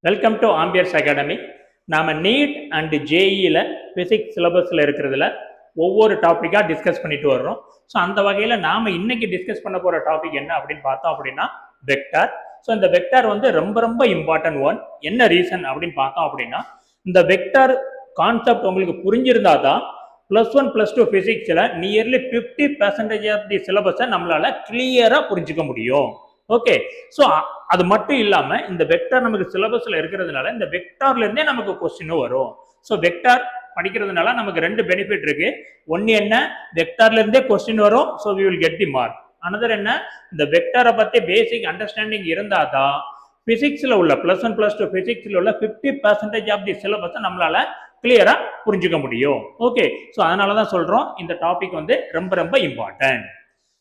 Welcome to Amperes academy. நாம் NEET and ஜேஇயில் physics சிலபஸில் இருக்கிறதுல ஒவ்வொரு டாப்பிக்காக டிஸ்கஸ் பண்ணிட்டு வர்றோம். ஸோ அந்த வகையில் நாம் இன்னைக்கு டிஸ்கஸ் பண்ண போகிற டாபிக் என்ன அப்படின்னு பார்த்தோம் அப்படின்னா வெக்டார். ஸோ இந்த வெக்டார் வந்து ரொம்ப ரொம்ப இம்பார்ட்டன்ட் ஒன். என்ன ரீசன் அப்படின்னு பார்த்தோம் அப்படின்னா இந்த வெக்டார் கான்செப்ட் உங்களுக்கு புரிஞ்சிருந்தா தான் +1 +2 ஃபிசிக்ஸில் நியர்லி 50% ஆஃப் தி சிலபஸை நம்மளால கிளியராக புரிஞ்சுக்க முடியும். ஓகே, ஸோ அது மட்டும் இல்லாம இந்த வெக்டார் நமக்கு சிலபஸ்ல இருக்கிறதுனால இந்த வெக்டார்ல இருந்தே நமக்கு கொஸ்டினும் வரும். ஸோ வெக்டார் படிக்கிறதுனால நமக்கு ரெண்டு பெனிஃபிட் இருக்கு. ஒன்னு என்ன, வெக்டார்ல இருந்தே கொஸ்டின் வரும். So we will get the mark. Another என்ன, இந்த வெக்டாரை பத்தி பேசிக் அண்டர்ஸ்டாண்டிங் இருந்தாதான் பிசிக்ஸ்ல உள்ள +1 +2 பிசிக்ஸ்ல உள்ள 50% ஆஃப் தி சிலபஸை நம்மளால கிளியரா புரிஞ்சுக்க முடியும். ஓகே, ஸோ அதனாலதான் சொல்றோம் இந்த டாபிக் வந்து ரொம்ப ரொம்ப இம்பார்ட்டன்ட்.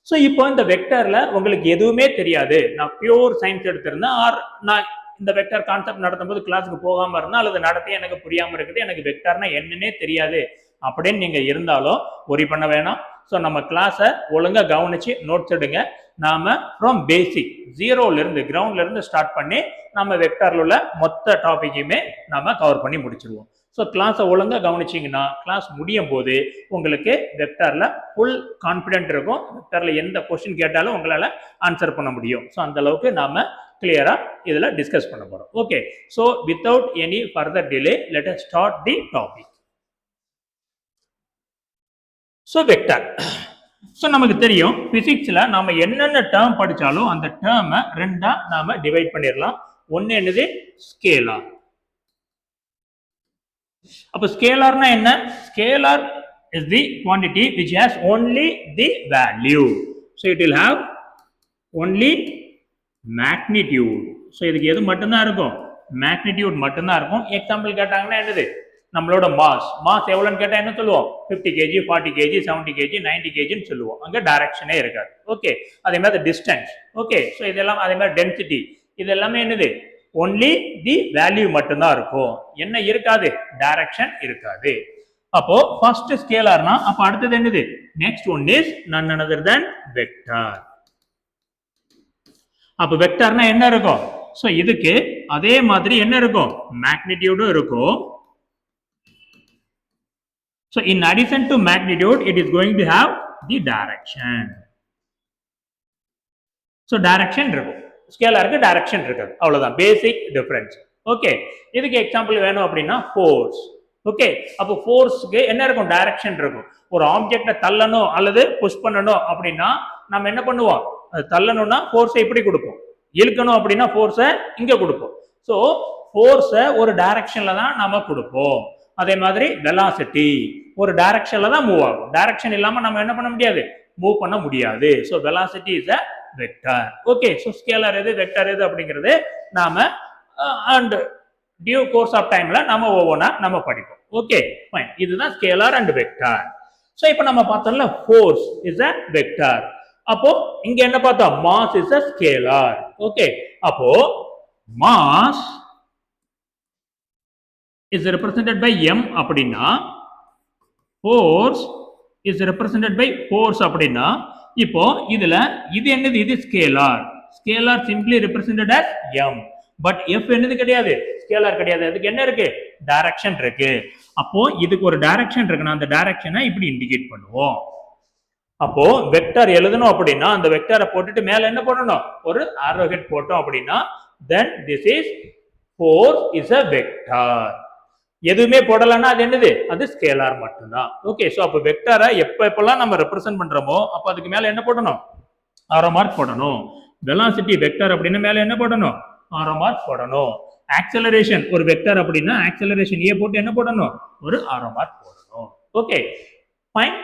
ஸோ இப்போ இந்த வெக்டர்ல உங்களுக்கு எதுவுமே தெரியாது, நான் பியூர் சயின்ஸ் எடுத்திருந்தேன், ஆர் நான் இந்த வெக்டர் கான்செப்ட் நடத்தும் போது கிளாஸுக்கு போகாம இருந்தா அல்லது நடத்தி எனக்கு புரியாம இருக்குது, எனக்கு வெக்டர்னா என்னன்னே தெரியாது அப்படின்னு நீங்க இருந்தாலும் ஒரி பண்ண வேணாம். ஸோ நம்ம கிளாஸை ஒழுங்கா கவனிச்சு நோட்ஸ் எடுங்க. நாம ஃப்ரம் பேசிக் ஜீரோல இருந்து கிரவுண்ட்ல இருந்து ஸ்டார்ட் பண்ணி நம்ம வெக்டர்ல உள்ள மொத்த டாபிக்கையுமே நாம கவர் பண்ணி முடிச்சிருவோம். ஸோ கிளாஸை ஒழுங்காக கவனிச்சிங்கன்னா கிளாஸ் முடியும் போது உங்களுக்கு வெக்டாரில் ஃபுல் கான்ஃபிடென்ட் இருக்கும். வெக்டாரில் எந்த கொஸ்டின் கேட்டாலும் உங்களால் ஆன்சர் பண்ண முடியும். ஸோ அந்த அளவுக்கு நாம் கிளியராக இதில் டிஸ்கஸ் பண்ண போகிறோம். Okay, so without any further delay let us start the topic. So vector, so நமக்கு தெரியும் பிசிக்ஸில் நாம் என்னென்ன டேர்ம் படித்தாலும் அந்த டேர்மை ரெண்டாக நாம் டிவைட் பண்ணிடலாம். ஒன்று என்னது, ஸ்கேலார். அப்ப ஸ்கேலார்னா என்ன? Scalar is the quantity which has only the value. So it will have only magnitude. So இதுக்கு எது மட்டும்தான் இருக்கும்? magnitude மட்டும்தான் இருக்கும். எக்ஸாம்பிள் கேட்டாங்கன்னா என்னது, நம்மளோட மாஸ் எவ்வளோன்னு கேட்டால் என்ன சொல்லுவோம்? 50 kg, 40 kg, 70 kg, 90 kgன்னு சொல்லுவோம். அங்கே டைரக்ஷனே இருக்காது. ஓகே, அதே மாதிரி டிஸ்டன்ஸ். ஓகே, ஸோ இதெல்லாம் அதே மாதிரி டென்சிட்டி, இது எல்லாமே என்னது, ஒன்லி தி வேல்யூ மட்டும்தான் இருக்கும். என்ன இருக்காது? டைரக்ஷன் இருக்காது. அப்போ ஃபர்ஸ்ட் ஸ்கேலார்னா அப்ப அடுத்தது என்னது? Next one is none other than vector. அப்ப வெக்டார்னா என்ன இருக்கும்? சோ இதுக்கு அதே மாதிரி என்ன இருக்கும்? மேக்னிடியூடும் இருக்கும். So in addition to magnitude it is going to have the direction. So direction இருக்கும். ஸ்கேலாருக்கு டைரக்ஷன் இருக்காது. அவ்வளவுதான் பேசிக் டிஃபரன்ஸ். ஓகே, இதுக்கு எக்ஸாம்பிள் வேணும் அப்படின்னா ஃபோர்ஸ். ஓகே, அப்போ ஃபோர்ஸ்க்கு என்ன இருக்கும்? டைரக்ஷன் இருக்கும். ஒரு ஆப்ஜெக்டை தள்ளணும் அல்லது புஷ் பண்ணணும் அப்படின்னா நம்ம என்ன பண்ணுவோம்? அது தள்ளணும்னா ஃபோர்ஸை இப்படி கொடுப்போம், இழுக்கணும் அப்படின்னா ஃபோர்ஸை இங்க கொடுப்போம். ஸோ ஃபோர்ஸை ஒரு டைரக்ஷன்ல தான் நாம கொடுப்போம். அதே மாதிரி வெலாசிட்டி ஒரு டைரக்ஷன்ல தான் மூவ் ஆகும். டைரக்ஷன் இல்லாம நம்ம என்ன பண்ண முடியாது? மூவ் பண்ண முடியாது. So velocity is a vector. Okay, so scalar எது, வெக்டார் எது அப்படிங்கிறது நாம அண்ட் டியூ கோர்ஸ் ஆஃப் டைம்ல நாம ஒவ்வொன்றா நம்ம படிப்போம். ஓகே ஃபைன், இதுதான் ஸ்கேலார் அண்ட் வெக்டார். ஸோ இப்போ நம்ம பார்த்தோம்ல ஃபோர்ஸ் இஸ் அ வெக்டார். அப்போ இங்க என்ன பார்த்தோம்? Mass is a scalar. Okay, அப்போ mass is represented by m அப்படின்னா force is represented by force அப்படின்னா இப்போ இதுல இது என்னது? இது scalar. Scalar simply represented as m. But f என்னது கிடையாது, ஸ்கேலார் கிடையாது. அதுக்கு என்ன இருக்கு? டைரக்ஷன் இருக்கு. அப்போ இதுக்கு ஒரு டைரக்ஷன் இருக்குன்னா அந்த டைரக்ஷனை இப்படி இண்டிகேட் பண்ணுவோம். அப்போ வெக்டார் எழுதணும் அப்படின்னா அந்த வெக்டாரை போட்டுட்டு மேல என்ன பண்ணணும்? ஒரு ஆரோஹெட் போட்டோம் அப்படின்னா then this is force is a vector. எதுவுமே போடலன்னா அது என்னது? அது ஸ்கேலார் மட்டும்தான். ஓகே, ஸோ அப்போ வெக்டாரை எப்பெல்லாம் நம்ம ரெப்ரசென்ட் பண்றோமோ அப்போ அதுக்கு மேல என்ன போடணும்? ஆரோ மார்க் போடணும். வெலாசிட்டி வெக்டார் அப்படின்னா மேல என்ன போடணும்? ஆரோ மார்க் போடணும். ஆக்சலரேஷன் ஒரு வெக்டார் அப்படின்னா ஆக்சலரேஷன் ஏ போட்டு என்ன போடணும்? ஒரு ஆரோ மார்க் போடணும். Okay fine.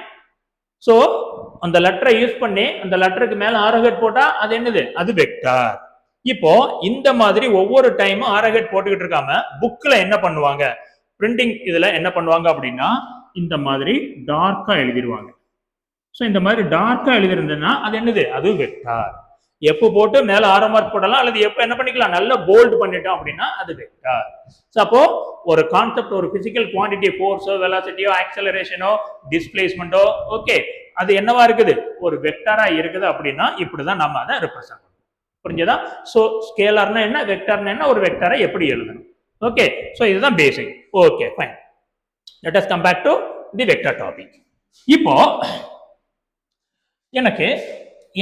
ஸோ அந்த லெட்டரை யூஸ் பண்ணி அந்த லெட்டருக்கு மேல ஆரோஹெட் போட்டா அது என்னது? அது வெக்டார். இப்போ இந்த மாதிரி ஒவ்வொரு டைமும் ஆரோஹெட் போட்டுக்கிட்டு இருக்காம புக்ல என்ன பண்ணுவாங்க? பிரிண்டிங் இதுல என்ன பண்ணுவாங்க அப்படின்னா இந்த மாதிரி டார்க்கா எழுதிடுவாங்க. ஸோ இந்த மாதிரி டார்க்கா எழுதிருந்ததுன்னா அது என்னது? அது வெக்டார். எப்போ போட்டு மேல ஆரோ மார்க் போடலாம் அல்லது எப்போ என்ன பண்ணிக்கலாம்? நல்லா போல்ட் பண்ணிட்டோம் அப்படின்னா அது வெக்டார். ஸோ அப்போ ஒரு கான்செப்ட், ஒரு பிசிக்கல் குவான்டிட்டி, ஃபோர்ஸோ வெலாசிட்டியோ ஆக்சலரேஷனோ டிஸ்பிளேஸ்மெண்டோ, ஓகே, அது என்னவா இருக்குது? ஒரு வெக்டாரா இருக்குது அப்படின்னா இப்படிதான் நம்ம அதை ரெப்ரசென்ட் பண்ணுவோம். புரிஞ்சதா? ஸோ ஸ்கேலார்னா என்ன, வெக்டார்னா என்ன, ஒரு வெக்டாரை எப்படி எழுதணும். ஓகே, ஸோ இதுதான் basic. Okay fine. Let us come back to the vector topic. இப்போ எனக்கு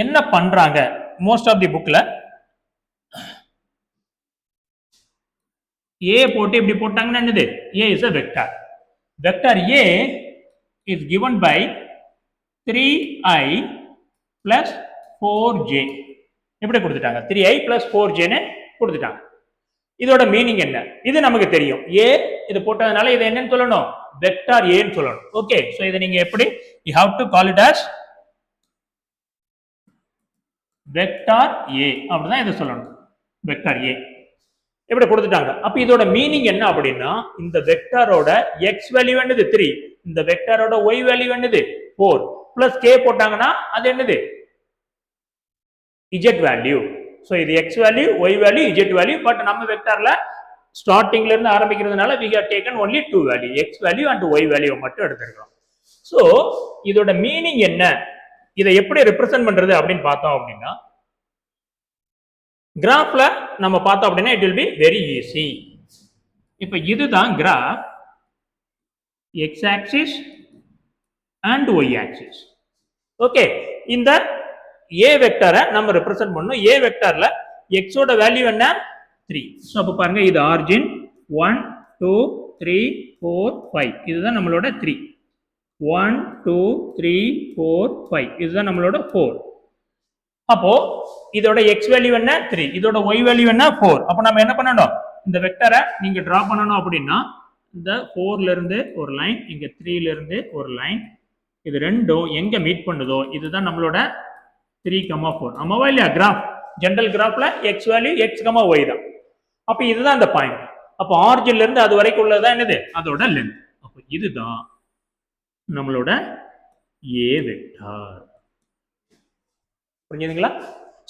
என்ன பண்றாங்க மோஸ்ட் ஆஃப் தி புக்ல ஏ போட்டு இப்படி போட்டாங்கன்னா என்னது, ஏ is a vector. Vector A is given by 3i plus 4j. எப்படி கொடுத்துட்டாங்க, 3i plus 4j ன்னு கொடுத்துட்டாங்க. இதோட மீனிங் என்ன, இது நமக்கு தெரியும். ஏ இது போட்டதுனால இது என்னன்னு சொல்லணும், வெக்டார் ஏ ன்னு சொல்லணும். ஓகே, சோ இதை நீங்க எப்படி, you have to call it as vector A அப்படிதான் இதை சொல்லணும், வெக்டார் ஏ. எப்படி கொடுத்துட்டாங்க. அப்ப இதோட மீனிங் என்ன அப்படின்னா, இந்த வெக்டாரோட எக்ஸ் வேல்யூ என்னது 3, இந்த வெக்டாரோட ஒய் வேல்யூ என்னது 4 பிளஸ் கே போட்டாங்கன்னா அது என்னது இஜெட் வேல்யூ. ஸோ இது X value, Y value, Z value. But நம்ம வெக்டார்ல ஸ்டார்டிங்ல இருந்து ஆரம்பிக்கிறதுனால we have taken only 2 value, X value and Y value மட்டும் எடுத்துக்கிறோம். ஸோ இதோட மீனிங் என்ன, இதை எப்படி ரெப்ரசென்ட் பண்றது அப்படின்னு பார்த்தோம் அப்படின்னா, கிராஃப்ல நம்ம பார்த்தோம் அப்படின்னா it will be very easy. இப்போ இதுதான் graph, X axis and Y axis. Okay, இந்த ஏ வெக்டரை நம்ம ரெப்ரசென்ட் பண்ணணும். ஏ வெக்டர்ல எக்ஸோட வேல்யூ என்ன 3. ஸோ அப்போ பாருங்க, இது ஆரிஜின் 1 2 3 4 5, இதுதான் நம்மளோட 3. 1 2 3 4 5, இதுதான் நம்மளோட 4. அப்போ இதோட எக்ஸ் வேல்யூ என்ன 3, இதோட ஒய் வேல்யூ என்ன 4. அப்போ நம்ம என்ன பண்ணணும், இந்த வெக்டரை நீங்க டிரா பண்ணணும் அப்படின்னா, இந்த 4ல இருந்து ஒரு லைன், இங்க 3ல இருந்து ஒரு லைன், இது ரெண்டும் எங்க மீட் பண்ணுதோ இதுதான் நம்மளோட 3,4. ஆமாவா இல்லையா? கிராஃப், ஜெனரல் கிராஃப்ல X value X comma Y தான். அப்ப இதுதான் அந்த பாயிண்ட். அப்போ ஆரிஜின்ல இருந்து அது வரைக்கும் உள்ளதான் என்னது, அதோட லென்த். அப்போ இதுதான் நம்மளோட ஏ வெக்டார். புரிஞ்சுதுங்களா?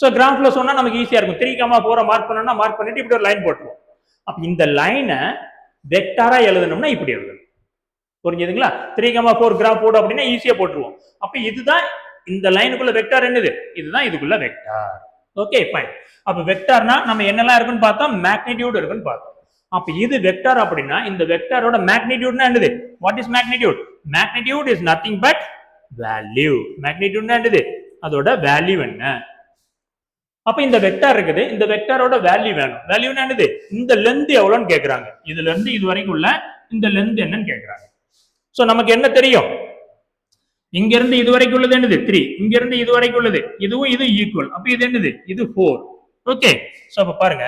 சோ கிராஃப்ல சொன்னா நமக்கு ஈஸியா இருக்கும். 3,4 மார்க் பண்ணனும்னா மார்க் பண்ணிட்டு இப்படி ஒரு லைன் போட்டுருவோம். அப்ப இந்த லைனை வெக்டாரா எழுதணும்னா இப்படி எழுதணும். புரிஞ்சுதுங்களா? 3,4 கிராஃப் போடு அப்படின்னா ஈஸியா போட்டுருவோம். அப்ப இதுதான் இந்த லைனுக்குள்ள வெக்டார் என்னது, இதுதான் இதுக்குள்ள வெக்டார். Okay fine. அப்ப வெக்டார்னா நம்ம என்னெல்லாம் இருக்குன்னு பார்த்தோம், மேக்னிடியூட் இருக்குன்னு பார்த்தோம். அப்ப இது வெக்டார் அப்படின்னா இந்த வெக்டாரோட மேக்னிடியூட்னா என்னது, what is magnitude? Magnitude is nothing but value. மேக்னிடியூட்னா என்னது, அதோட வேல்யூ என்ன. அப்ப இந்த வெக்டார் இருக்குது, இந்த வெக்டாரோட வேல்யூ வேணும். வேல்யூனா என்னது, இந்த லென்த் எவ்வளவுன்னு கேக்குறாங்க. இதுல இருந்து இது வரைக்கும் உள்ள இந்த லென்த் என்னன்னு கேக்குறாங்க. சோ நமக்கு என்ன தெரியும், இங்க இருந்து இது வரைக்கும் உள்ளது என்னது 3, இங்க இருந்து இது வரைக்கும் உள்ளது இதுவும் இது ஈக்குவல். அப்ப இது என்னது, இது 4. ஓகே, சோ அப்ப பாருங்க,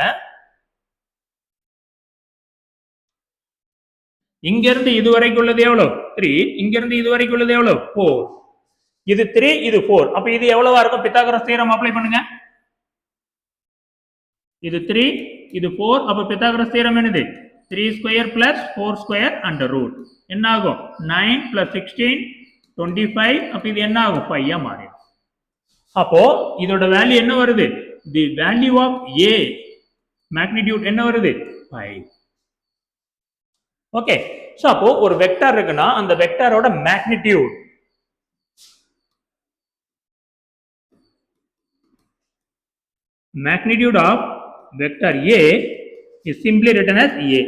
இங்க இருந்து இது வரைக்கும் உள்ளது எவ்வளவு 3, இங்க இருந்து இது வரைக்கும் உள்ளது எவ்வளவு 4. இது 3, இது 4. அப்ப இது எவ்வளவா இருக்கும், பித்தாகரஸ் தியரம் அப்ளை பண்ணுங்க. இது 3, இது 4. அப்ப பித்தாகரஸ் தியரம் என்னது, 3 square plus 4 square under root என்ன ஆகும் 9 பிளஸ் 16 25. அப்ப இது என்ன ஆகும் 5 மாறிடும். அப்போ இதோட வேல்யூ என்ன வருது, the value of A magnitude என்ன வருது 5. ஓகே, சோ அப்போ ஒரு வெக்டார் இருக்குன்னா அந்த வெக்டாரோட magnitude of vector A is simply written as A.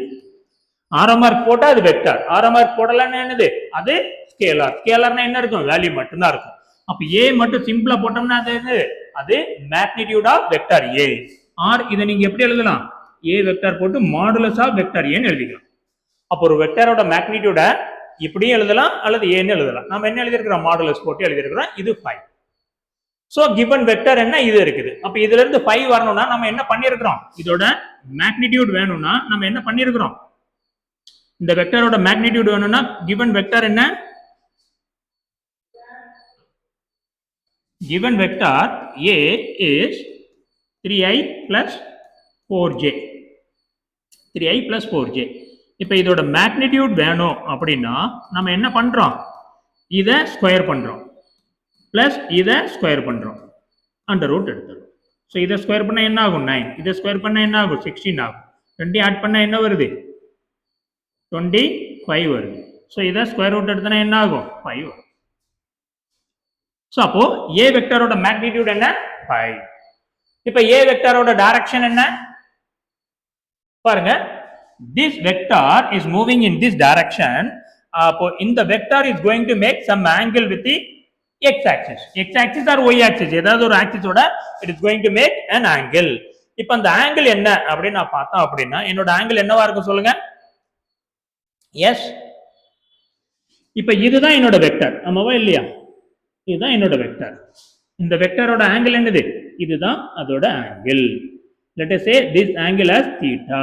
RMR போட்டா அது வெக்டார், RMR போடலன்னா என்னது, அது ஸ்கேலார். ஸ்கேலார்னா என்ன இருக்கும், வேல்யூ மட்டும் தான் இருக்கும். அப்ப A மட்டும் சிம்பிளா போட்டோம்னா அது என்னது, அது magnitude of vector A. Or இதை நீங்க எப்படி எழுதலாம், A வெக்டார் போட்டு மாடுலஸ் ஆஃப் வெக்டார் A ன்னு எழுதிக்கலாம். அப்போ ஒரு வெக்டாரோட மேக்னிடியூட இப்படியும் எழுதலாம் அல்லது A ன்னு எழுதலாம். நம்ம என்ன எழுதியிருக்கிறோம், மாடுலஸ் போட்டு எழுதியிருக்கிறோம். இது 5. சோ given வெக்டர் என்ன இது இருக்குது. அப்ப இதுல இருந்து 5 வரணும்னா நம்ம என்ன பண்ணியிருக்கிறோம், இதோட மேக்னிடியூட் வேணும்னா நம்ம என்ன பண்ணியிருக்கிறோம், இந்த வெக்டரோட மேக்னிடியூட் வேணும்னா given வெக்டர் என்ன, given vector A is 3i plus 4j. 3i plus 4j. இப்ப இதோட மேக்னிடியூட் வேணும் அப்படின்னா நம்ம என்ன பண்றோம், இத ஸ்கொயர் பண்றோம் பிளஸ் இதை ஸ்கொயர் பண்றோம், அண்டர் ரூட் எடுத்துரும். ஸோ இதை ஸ்கொயர் பண்ணா என்ன ஆகும் 9, இதை ஸ்கொயர் பண்ணா என்ன ஆகும் 16 ஆகும். ரெண்டையும் ஆட் பண்ணா என்ன வருது 25 வருது. ஸோ இதை ஸ்கொயர் ரூட் எடுத்தனா என்ன ஆகும் 5 வரும். ஸோ அப்போ ஏ வெக்டரோட மேக்னிடியூட் என்ன 5. இப்ப A வெக்டாரோட டைரக்ஷன் என்ன பாருங்க, this vector is moving in this direction. அப்போ இந்த vector is going to make some angle with the x axis or y axis, ஏதாவது ஒரு ஆக்சிஸ் ஓட it is going to make an angle. இப்போ அந்த angle என்ன அப்படின்னு நான் பார்த்தா அப்படின்னா என்னோட ஆங்கிள் என்னவா இருக்கும் சொல்லுங்க. எஸ், இப்போ இதுதான் என்னோட வெக்டர், ஆமாவா இல்லையா? இதுதான் என்னோட வெக்டர். இந்த வெக்டரோட ஆங்கிள் என்னது? இதுதான் அதோட angle. Let us say this angle as theta.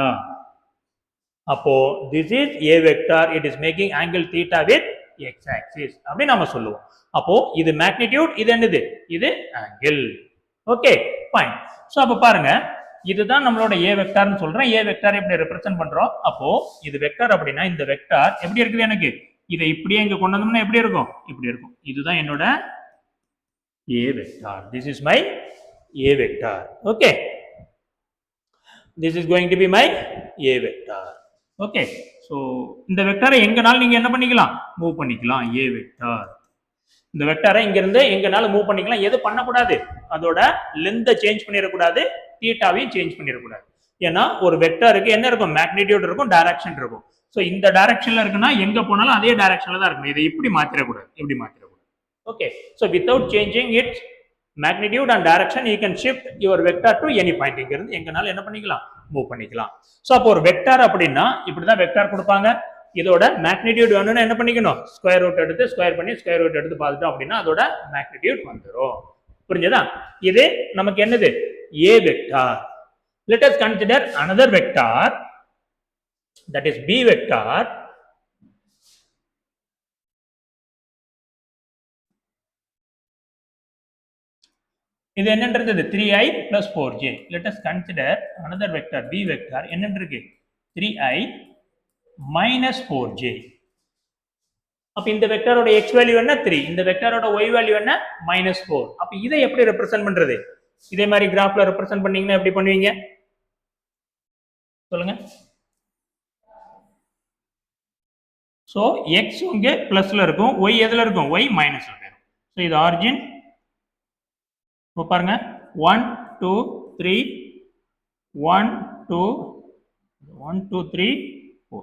அப்போ this is a vector, it is making angle theta with x axis அப்படி நாம சொல்லுவோம். அப்போ இது மேக்னிடியூட், இது என்னது? இது ஆங்கிள். Okay fine. சோ அப்ப பாருங்க, இதுதான் நம்மளோட a வெக்டார்னு சொல்றேன். a வெக்டார் எப்படி ரெப்ரசன்ட் பண்றோம்? அப்போ இது வெக்டார் அப்படின்னா இந்த வெக்டார் எப்படி இருக்குது எனக்கு? இதை இப்படியே இங்க கொண்டு வந்தோம்னா எப்படி இருக்கும்? இப்படி இருக்கும். இதுதான் என்னோட a vector. This is my a vector. Okay. This is going to be my a vector. Okay. So இந்த வெக்டாரை எங்கனாலும் நீங்க என்ன பண்ணிக்கலாம்? மூவ் பண்ணிக்கலாம். a vector. இந்த வெக்டாரை இங்க இருந்து எங்கனாலும் மூவ் பண்ணிக்கலாம். எது பண்ணக்கூடாது? அதோட லென்த்தை சேஞ்ச் பண்ணிடக்கூடாது, தீட்டாவையும் சேஞ்ச் பண்ணிடக்கூடாது. ஏன்னா ஒரு வெக்டாருக்கு என்ன இருக்கும்? மேக்னிடியூட் இருக்கும், டைரக்ஷன் இருக்கும். ஸோ இந்த டைரக்ஷன்ல இருக்குன்னா எங்க போனாலும் அதே டைரக்ஷன்ல தான் இருக்கும். இதை இப்படி மாத்திரக்கூடாது, இப்படி மாத்திரக்கூடாது. Okay. So without changing its magnitude and direction you can shift your vector to any point. இங்க இருந்து எங்கனாலும் என்ன பண்ணிக்கலாம்? மூவ் பண்ணிக்கலாம். சோ அப்போ ஒரு வெக்டார் அப்படின்னா இப்படி தான் வெக்டார் கொடுப்பாங்க. இதோட மேக்னிடியூட் வேணும்னா என்ன பண்ணிக்கணும்? ஸ்கொயர் ரூட் எடுத்து ஸ்கொயர் பண்ணி ஸ்கொயர் ரூட் எடுத்து பார்த்துட்டோம் அப்படின்னா அதோட மேக்னிடியூட் வந்துரும். புரிஞ்சதா? இது நமக்கு என்னது? a vector. Let us consider another vector, that is b vector. இது என்னன்றது? 3i plus 4j. Let us consider another vector b vector. என்னன்றது? 3i minus 4j. அப்ப இந்த வெக்டரோட x வேல்யூ என்ன? 3. இந்த வெக்டரோட y வேல்யூ என்ன? -4. அப்ப இதை எப்படி ரெப்ரசன்ட் பண்றது? இதே மாதிரி கிராஃப்ல ரெப்ரசன்ட் பண்ணீங்கன்னா எப்படி பண்ணுவீங்க சொல்லுங்க. சோ x இங்க பிளஸ்ல இருக்கும், y எதுல இருக்கும்? y மைனஸ்ல இருக்கும். சோ இது ஆரிஜின். இப்போ பாருங்க 1 2 3 1 2 1 2 3 4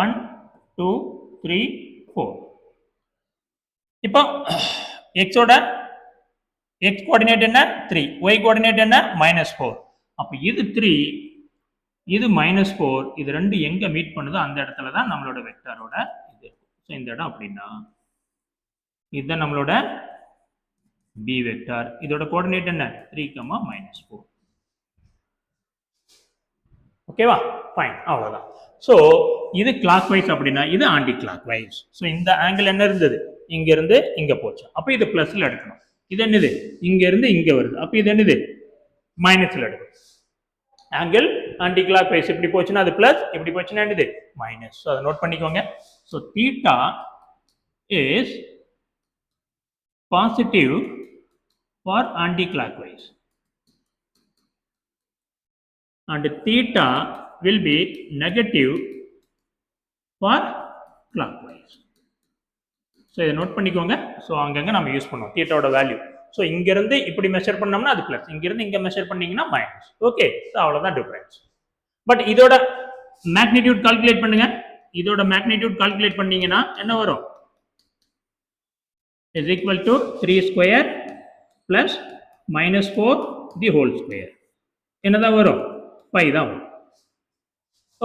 1 2 3 4. இப்போ x ஓட x கோஆர்டினேட் என்ன? 3, y கோஆர்டினேட் என்ன? -4. அப்ப இது 3, இது -4, இது ரெண்டு எங்க மீட் பண்ணுதோ அந்த இடத்துல தான் நம்மளோட வெக்டாரோட இது. சோ இந்த இடம் அப்படின்னா இதுதான் நம்மளோட b வெக்டார். இதோட கோஆர்டினேட் என்ன? 3, -4. ஓகேவா? ஃபைன், அவ்வளவுதான். சோ இது கிளாக் வைஸ் அப்படின்னா இது ஆன்டி கிளாக் வைஸ். சோ இந்த ஆங்கிள் என்ன இருந்தது? இங்க இருந்து இங்க போச்சு. அப்ப இது பிளஸ்ல எடுக்கணும். இது என்னது? இங்க இருந்து இங்க வருது. அப்ப இது என்னது? மைனஸ்ல எடுக்கணும். ஆங்கிள் ஆன்டி கிளாக் வைஸ் இப்படி போச்சுன்னா அது பிளஸ், இப்படி போச்சுன்னா என்னது? மைனஸ். சோ அதை நோட் பண்ணிக்கோங்க. So theta is positive for anti-clockwise and theta will be negative for clockwise. So இதை நோட் பண்ணிக்கோங்க. ஸோ அங்கங்க நம்ம யூஸ் பண்ணுவோம் தீட்டாவோட வேல்யூ. ஸோ இங்கிருந்து இப்படி மெஷர் பண்ணோம்னா அது பிளஸ், இங்கிருந்து இங்க மெஷர் பண்ணீங்கன்னா மைனஸ். ஓகே, ஸோ அவ்வளோதான் டிஃபரன்ஸ். பட் இதோட மேக்னிடியூட் கால்குலேட் பண்ணுங்க. இதோட மேக்னிடியூட் கால்குலேட் பண்ணீங்கன்னா என்ன வரும்? is equal to 3 square plus -4 the whole square. என்னதான் வரும்? 5 தான் வரும்.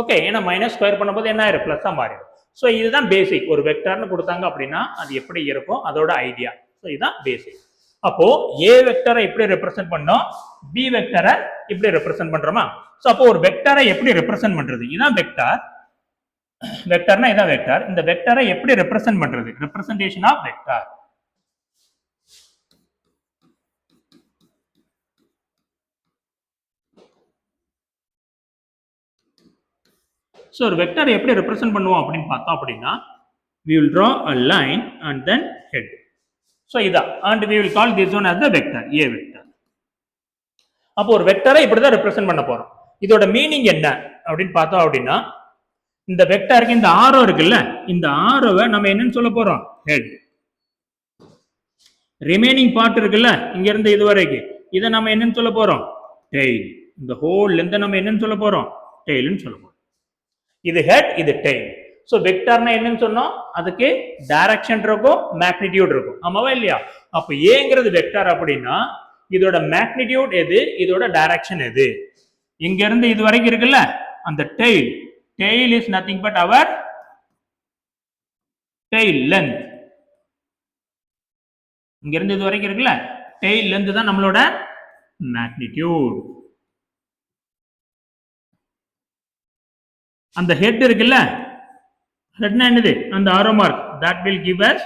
ஓகே, ஏன்னா மைனஸ் ஸ்கொயர் பண்ணும்போது என்ன ஆயிரும்? பிளஸ் தான் மாறிடும். ஸோ இதுதான் பேசிக். ஒரு வெக்டார்னு கொடுத்தாங்க அப்படின்னா அது எப்படி இருக்கும் அதோட ஐடியா. ஸோ இதுதான் பேசிக். அப்போ a வெக்டரை எப்படி ரெப்ரசென்ட் பண்ணோம், b வெக்டரை இப்படி ரெப்ரசென்ட் பண்றோமா? ஸோ அப்போ ஒரு வெக்டரை எப்படி ரெப்ரசென்ட் பண்றது? இதான் வெக்டார். வெக்டர்னா இதான் வெக்டார். இந்த வெக்டரை எப்படி ரெப்ரசென்ட் பண்றது? Representation of vector. ஸோ ஒரு வெக்டர் எப்படி ரெப்ரசென்ட் பண்ணுவோம் அப்படின்னு பார்த்தோம் அப்படின்னா we will draw a line and then head. So இதான் and we will call this one as the vector, a vector. அப்போ ஒரு வெக்டரை இப்படி தான் ரெப்ரசென்ட் பண்ண போறோம். இதோட மீனிங் என்ன அப்படின்னு பார்த்தோம் அப்படின்னா இந்த வெக்டருக்கு இந்த ஆரோ இருக்குல்ல, இந்த ஆரோவை நம்ம என்னன்னு சொல்ல போறோம்? ஹெட். ரிமைனிங் பார்ட் இருக்குல்ல இங்க இருந்து இது வரைக்கும் இதை நம்ம என்னன்னு சொல்ல போறோம் டெய்ல். இந்த ஹோல் லென்த் நம்ம என்னன்னு சொல்ல போறோம் டெய்ல்னு சொல்ல போறோம். இது ஹெட், இது டெய்ல். ஸோ வெக்டார்னா என்னன்னு சொன்னோம், அதுக்கு டைரக்ஷன் இருக்கும், மேக்னிடியூட் இருக்கும், ஆமாவா இல்லையா? அப்போ ஏங்கிறது வெக்டார் அப்படின்னா இதோட மேக்னிடியூட் எது, இதோட டைரக்ஷன் எது. இங்க இருந்து இது வரைக்கும் இருக்குல்ல அந்த tail, tail is nothing but our tail length. இங்க இருந்து இது வரைக்கும் இருக்குல்ல டெய்ல் லென்த் தான் நம்மளோட மேக்னிடியூட். அந்த ஹெட் இருக்குல்ல, ஹெட்னா என்னது, அந்த arrow mark, that will give us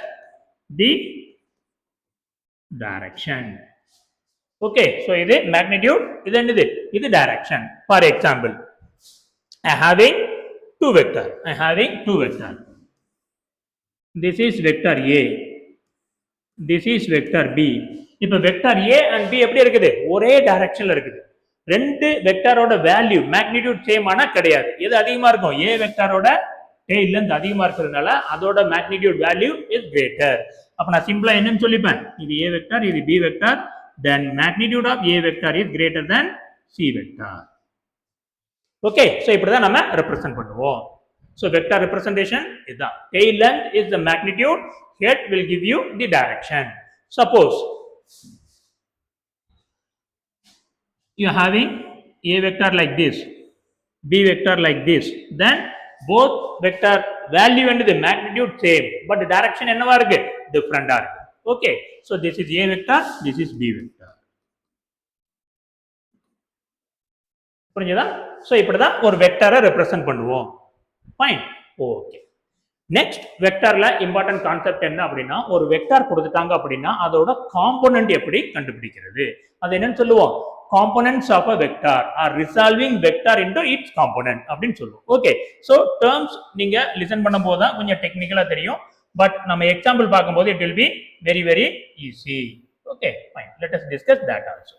the direction. Okay, so இது magnitude, இது என்னது, இது direction. For example, I having two vector, this is vector A, this is vector B. இப்ப vector A and B எப்படி இருக்குது, ஒரே டைரக்ஷன்ல இருக்குது. ரெண்டு வெக்டாரோட வேல்யூ மேக்னிடியூட் சேம் ஆனா கிடையாது. எது அதிகமா இருக்கும், A வெக்டாரோட டெய்ல் லென்த் அதிகமா இருக்கிறதுனால அதோட மேக்னிடியூட் வேல்யூ இஸ் கிரேட்டர். அப்ப நான் சிம்பிளா என்னன்னு சொல்லிப்பேன், இது A வெக்டார், இது B vector, then magnitude of A vector is greater than C vector. Okay, so இப்படிதான் நம்ம ரெப்ரசன்ட் பண்ணுவோம். So vector representation இதுதான். Tail length is the magnitude, head will give you the direction. Suppose you are having A vector like this, B vector like this, then both vector value and the magnitude same, but the direction என்னவா இருக்கு, different ஆ இருக்கு. Okay, so this is A vector, this is B vector. புரிஞ்சதா? so இப்படிதான் ஒரு வெக்டரை represent பண்ணுவோம். Fine, okay. Next வெக்டர்ல important concept என்ன அப்படின்னா, ஒரு வெக்டார் கொடுத்துட்டாங்க அப்படின்னா அதோட காம்போனன்ட் எப்படி கண்டுபிடிக்கிறது, அது என்னன்னு சொல்லுவோம், components of a vector are resolving vector into its component அப்படின்னு சொல்லுவோம். ஓகே, ஸோ டேர்ம்ஸ் நீங்க லிசன் பண்ணும் போது தான் கொஞ்சம் டெக்னிக்கலா தெரியும், பட் நம்ம எக்ஸாம்பிள் பார்க்கும்போது it will be very very easy. Okay, fine, let as discuss that also.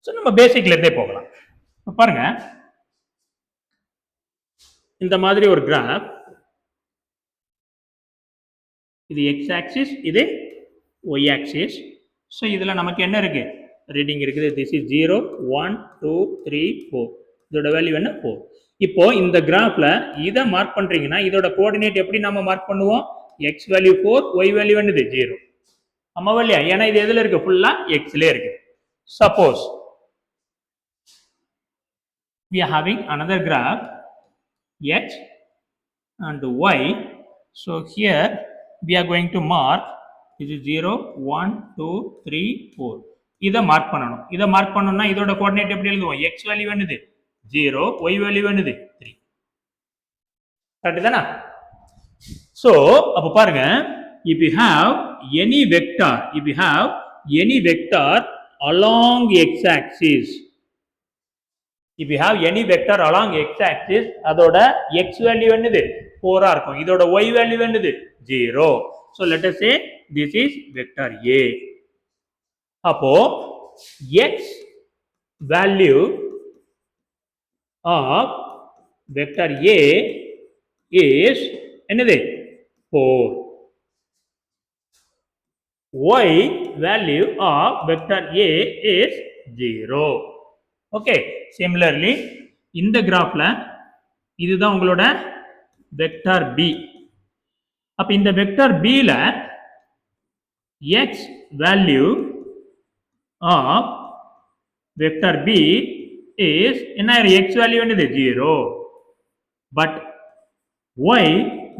So நம்ம பேசிக்ல இருந்தே போகலாம். பாருங்க, இந்த மாதிரி ஒரு கிராஃப், இது எக்ஸ் ஆக்சிஸ், இது ஒய் ஆக்சிஸ். ஸோ இதில் நமக்கு என்ன இருக்கு, ரீடிங் இருக்குது. திஸ் இஸ் 0 1 2 3 4, இதோட வேல்யூ என்ன 4. இப்போ இந்த கிராஃப்ல இதை மார்க் பண்றீங்கன்னா இதோட கோஆர்டினேட் எப்படி நாம மார்க் பண்ணுவோம், எக்ஸ் வேல்யூ 4, ஒய் வேல்யூ என்னது 0, ஆமாவா இல்லையா? ஏன்னா இது எதுல இருக்கு, ஃபுல்லா எக்ஸ்ல இருக்கு. Suppose we are having another graph x and y, so here we are going to mark this is 0 1 2 3 4. இத மார்க் பண்ணனும். இத மார்க் பண்ணனும்னா இதோட கோஆர்டினேட் எப்படி எழுதுவோம், x வேல்யூ என்னது 0, y வேல்யூ என்னது 3. கரெக்ட் தானா? so அப்ப பாருங்க, if you have any vector along x axis, if you have any vector along x axis, அதோட x value என்னது 4 ஆ இருக்கும், இதோட y value என்னது 0. so let us say this is vector A. அப்போ x value of vector A is என்னது 4, y value of vector A is 0. Okay, similarly இந்த கிராஃப்ல இதுதான் உங்களோட வெக்டார் பி. அப்ப இந்த வெக்டார் பி ல X value of vector B is என்ன, எக்ஸ் வேல்யூ என்னது 0, but Y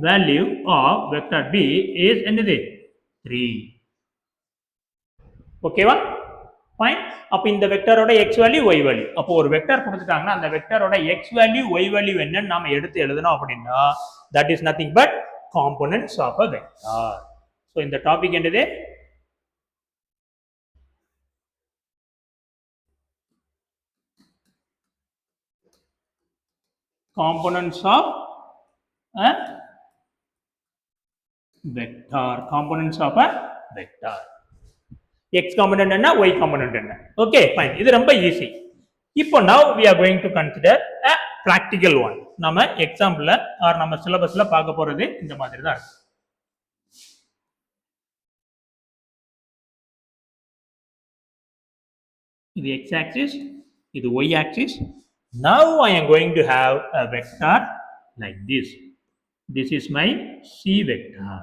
value of vector B is என்னது 3. ஓகேவா? ஃபைன். அப்ப இந்த வெக்டரோட x வேல்யூ y வேல்யூ, அப்போ ஒரு வெக்டர் கொடுத்துட்டாங்கன்னா அந்த வெக்டரோட x வேல்யூ y வேல்யூ என்னன்னு நாம எடுத்து எழுதணும் அப்படின்னா that is nothing but components of a vector. so இந்த டாபிக் என்னது, components of a vector, components of a vector. x component என்ன, y component என்ன. ஓகே, ஃபைன், இது ரொம்ப ஈஸி. இப்போ now we are going to consider a practical one. நம்ம எக்ஸாம்பிள்ல R நம்ம சிலபஸ்ல பார்க்க போறது இந்த மாதிரி தான் இருக்கு. இது x axis, இது y axis. Now I am going to have a vector like this. This is my c vector.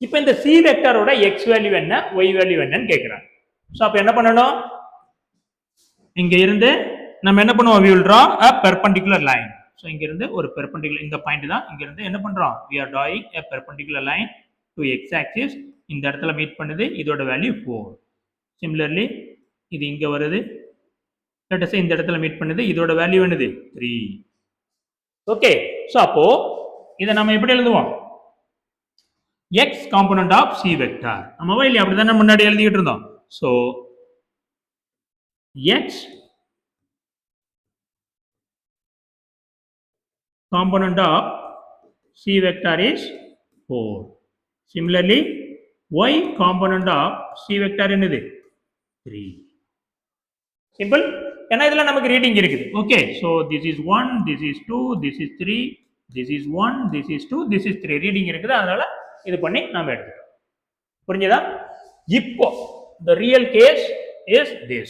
இப்போ இந்த c வெக்டரோட x வேல்யூ என்ன, y வேல்யூ என்னன்னு கேக்குறாங்க. சோ அப்ப என்ன பண்ணணும், இங்க இருந்து நம்ம என்ன பண்ணுவோம், we will draw a perpendicular line. So இங்க இருந்து ஒரு perpendicular, இந்த பாயிண்ட் தான், இங்க இருந்து என்ன பண்றோம், we are drawing a perpendicular line to x axis. இந்த இடத்துல மீட் பண்ணுது, இதோட வேல்யூ 4. Similarly இது இங்க வருது, let us say இந்த இடத்துல மீட் பண்ணுது, இதோட வேல்யூ என்னது 3. ஓகே, சோ அப்போ இத நம்ம எப்படி எழுதுவோம், x component of c vector. நம்ம வழியில அப்படிதான் முன்னாடி எழுதிட்டு இருந்தோம். So x component of c vector is 4. Similarly y component of c vector என்னது 3. சிம்பிள். ஏன்னா இதுல நமக்கு ரீடிங் இருக்குது. Okay, so this is 1, this is 2, this is 3, this is 1, this is 2, this is 3 reading இருக்குது. அதனால இது பண்ணி நாம எடுத்துட்டோம். புரிஞ்சதா? இப்போ the real case is this.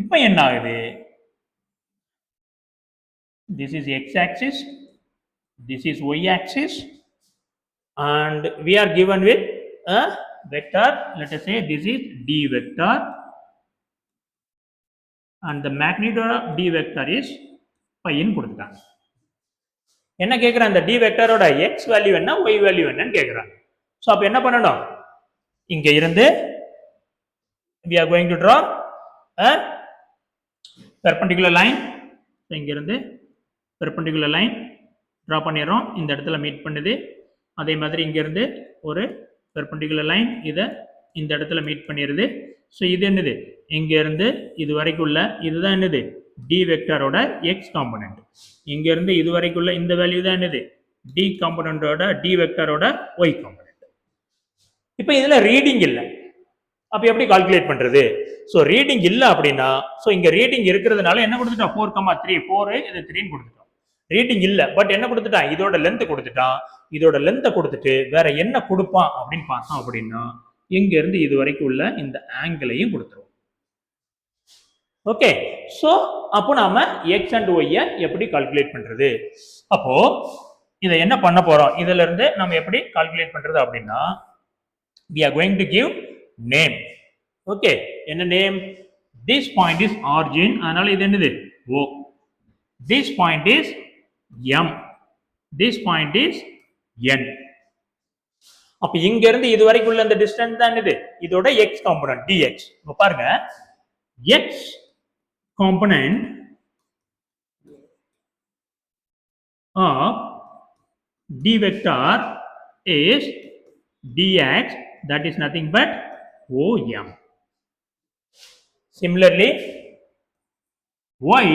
இப்போ என்ன ஆகுது, this is x axis, this is y axis, and we are given with a vector. Let us say this is d vector, and the magnitude of d vector is pi ன்னு கொடுத்துட்டாங்க. என்ன கேக்குறாங்க, அந்த d வெக்டரோட x value என்ன, y value என்னன்னு கேக்குறாங்க. So அப்ப என்ன பண்ணணும், இங்க இருந்து we are going to draw a perpendicular line. இங்க இருந்து perpendicular line draw பண்ணிரோம், இந்த இடத்துல மீட் பண்ணுது. அதே மாதிரி இங்க இருந்து ஒரு perpendicular line இத இந்த இடத்துல மீட் பண்ணிருது. சோ இது என்னது, இங்க இருந்து இது வரைக்கும் உள்ள இதுதான் என்னது d வெக்டரோட x காம்போனன்ட். இங்க இருந்து இது வரைக்கும் உள்ள இந்த வேல்யூ தான் என்னது d காம்போனன்ட்டோட d வெக்டரோட y காம்போனன்ட். இப்போ இதுல ரீடிங் இல்ல, அப்ப எப்படி கால்குலேட் பண்றது? சோ ரீடிங் இல்ல அப்படின்னா, சோ இங்க ரீடிங் இருக்கிறதுனால என்ன கொடுத்துட்டோம், 4,3, 4 இது 3 ன்னு கொடுத்துட்டோம். ரீடிங் இல்ல, பட் என்ன கொடுத்துட்டான், இதோட லென்த் கொடுத்துட்டான். இதோட லென்த்தை கொடுத்துட்டு வேற என்ன கொடுப்பான் அப்படின்னு பார்த்தோம் அப்படின்னா, இங்க இருந்து இது வரைக்கும் உள்ள இந்த ஆங்கிளையும் கொடுத்துருவோம். ஓகே, சோ அப்போ நாம x and y எப்படி கால்குலேட் பண்றது? அப்போ இத என்ன பண்ண போறோம், இதுல இருந்து நம்ம எப்படி கால்குலேட் பண்றது அப்படின்னா, we are going to give name. Okay, என்ன name, this point is origin, அதனால இது என்னது o. this point is m, this point is n. அப்ப இங்க இருந்து இது வரைக்கும் உள்ள அந்த டிஸ்டன்ஸ் தான் என்னது, இதோட x காம்போனன்ட் dx. இப்ப பாருங்க, x component of d vector is dx, that is nothing but om. Similarly y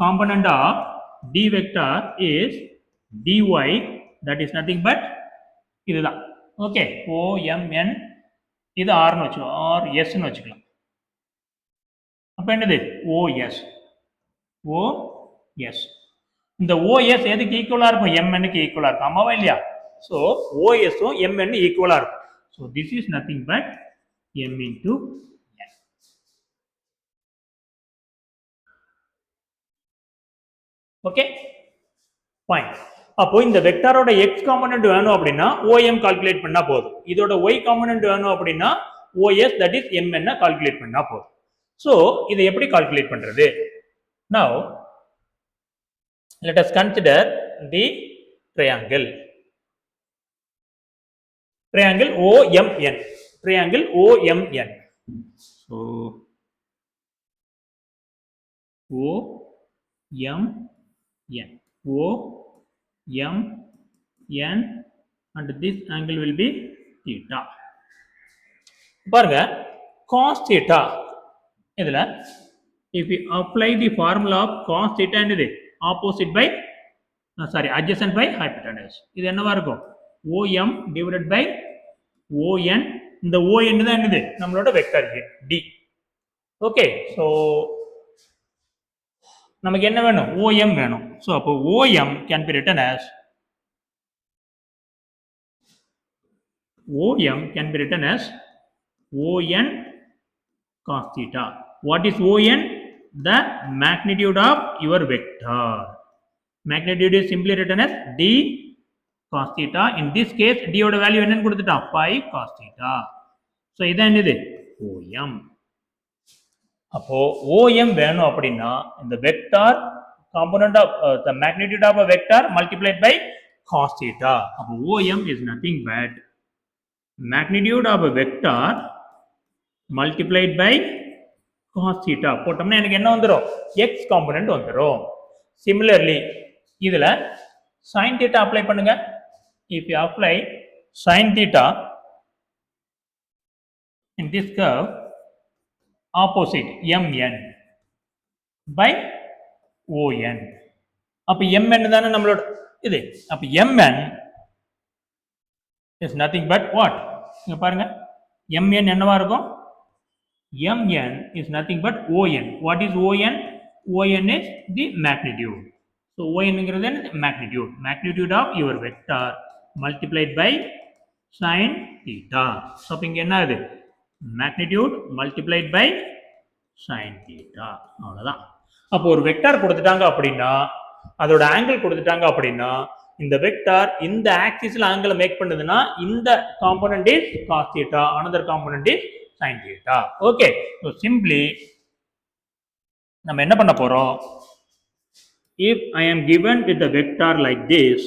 component of d vector is dy, that is nothing but இதுதான். ஓகே, omn, இது r ன்னு வச்சுக்கலாம், r s ன்னு வச்சுக்கலாம். அப்ப என்னது os, os. இந்த os எதுக்கு ஈக்குவலா இருக்கும், mn க்கு ஈக்குவலா இருக்கும், ஆமாவா இல்லையா? சோ os உம் mn ஈக்குவலா இருக்கும். So this is nothing but m into n. Okay fine. அப்போ இந்த வெக்டாரோட x காம்போனன்ட் வேணும் அப்படின்னா om கால்குலேட் பண்ணா போதும். இதோட y காம்போனன்ட் வேணும் அப்படின்னா os, that is mn calculate பண்ணா போதும். சோ இதை எப்படி கால்குலேட் பண்றது? Now let us consider the triangle OMN. Triangle OMN. So OMN, OMN, and this angle will be theta. பாருங்க, cos theta இதுல if we apply the formula of cos theta என்னது opposite by adjacent by hypotenuse, இது என்னவா இருக்கும், OM divided by ON. இந்த ON தான் என்னது நம்மளோட வெக்டர் d. ஓகே, சோ நமக்கு என்ன வேணும்? OM வேணும். ஸோ அப்போ OM can be written as OM can be written as ON cos theta. What is ON? The magnitude of your vector. Magnitude is simply written as D cos theta. In this case, D oda value என்னன்னு கொடுத்துட்டான்? 5 cos theta. So இதான் என்னது? OM. அப்போ OM வேணும் அப்படின்னா இந்த vector component of the magnitude of a vector multiplied by cos theta. அப்போ OM is nothing but magnitude of a vector multiplied by cos theta. போட்டோம்னா எனக்கு என்ன வந்துரும்? x காம்போனன்ட் வந்துரும். Similarly இதுல sin theta அப்ளை பண்ணுங்க. If you apply sin theta in this curve, opposite mn by on. அப்ப mn தானே நம்மளோட இது. அப்ப mn is nothing but what? இங்க பாருங்க, mn என்னவா இருக்கும்? mn is nothing but on. What is on? On is the magnitude. So on ங்கிறது magnitude. Magnitude of your vector multiplied by sin theta. So அப்ப இங்க என்ன ஆகுது? Magnitude multiplied by sin theta. அவ்வளவுதான். அப்போ ஒரு வெக்டார் கொடுத்துட்டாங்க அப்படின்னா அதோட ஆங்கிள் கொடுத்துட்டாங்க அப்படின்னா இந்த வெக்டார் இந்த ஆக்சிஸ்ல ஆங்கிள் மேக் பண்ணுதுன்னா இந்த component is cos theta, another component is sin theta. Okay, so simply நம்ம என்ன பண்ண போறோம்? If I am given with a vector like this,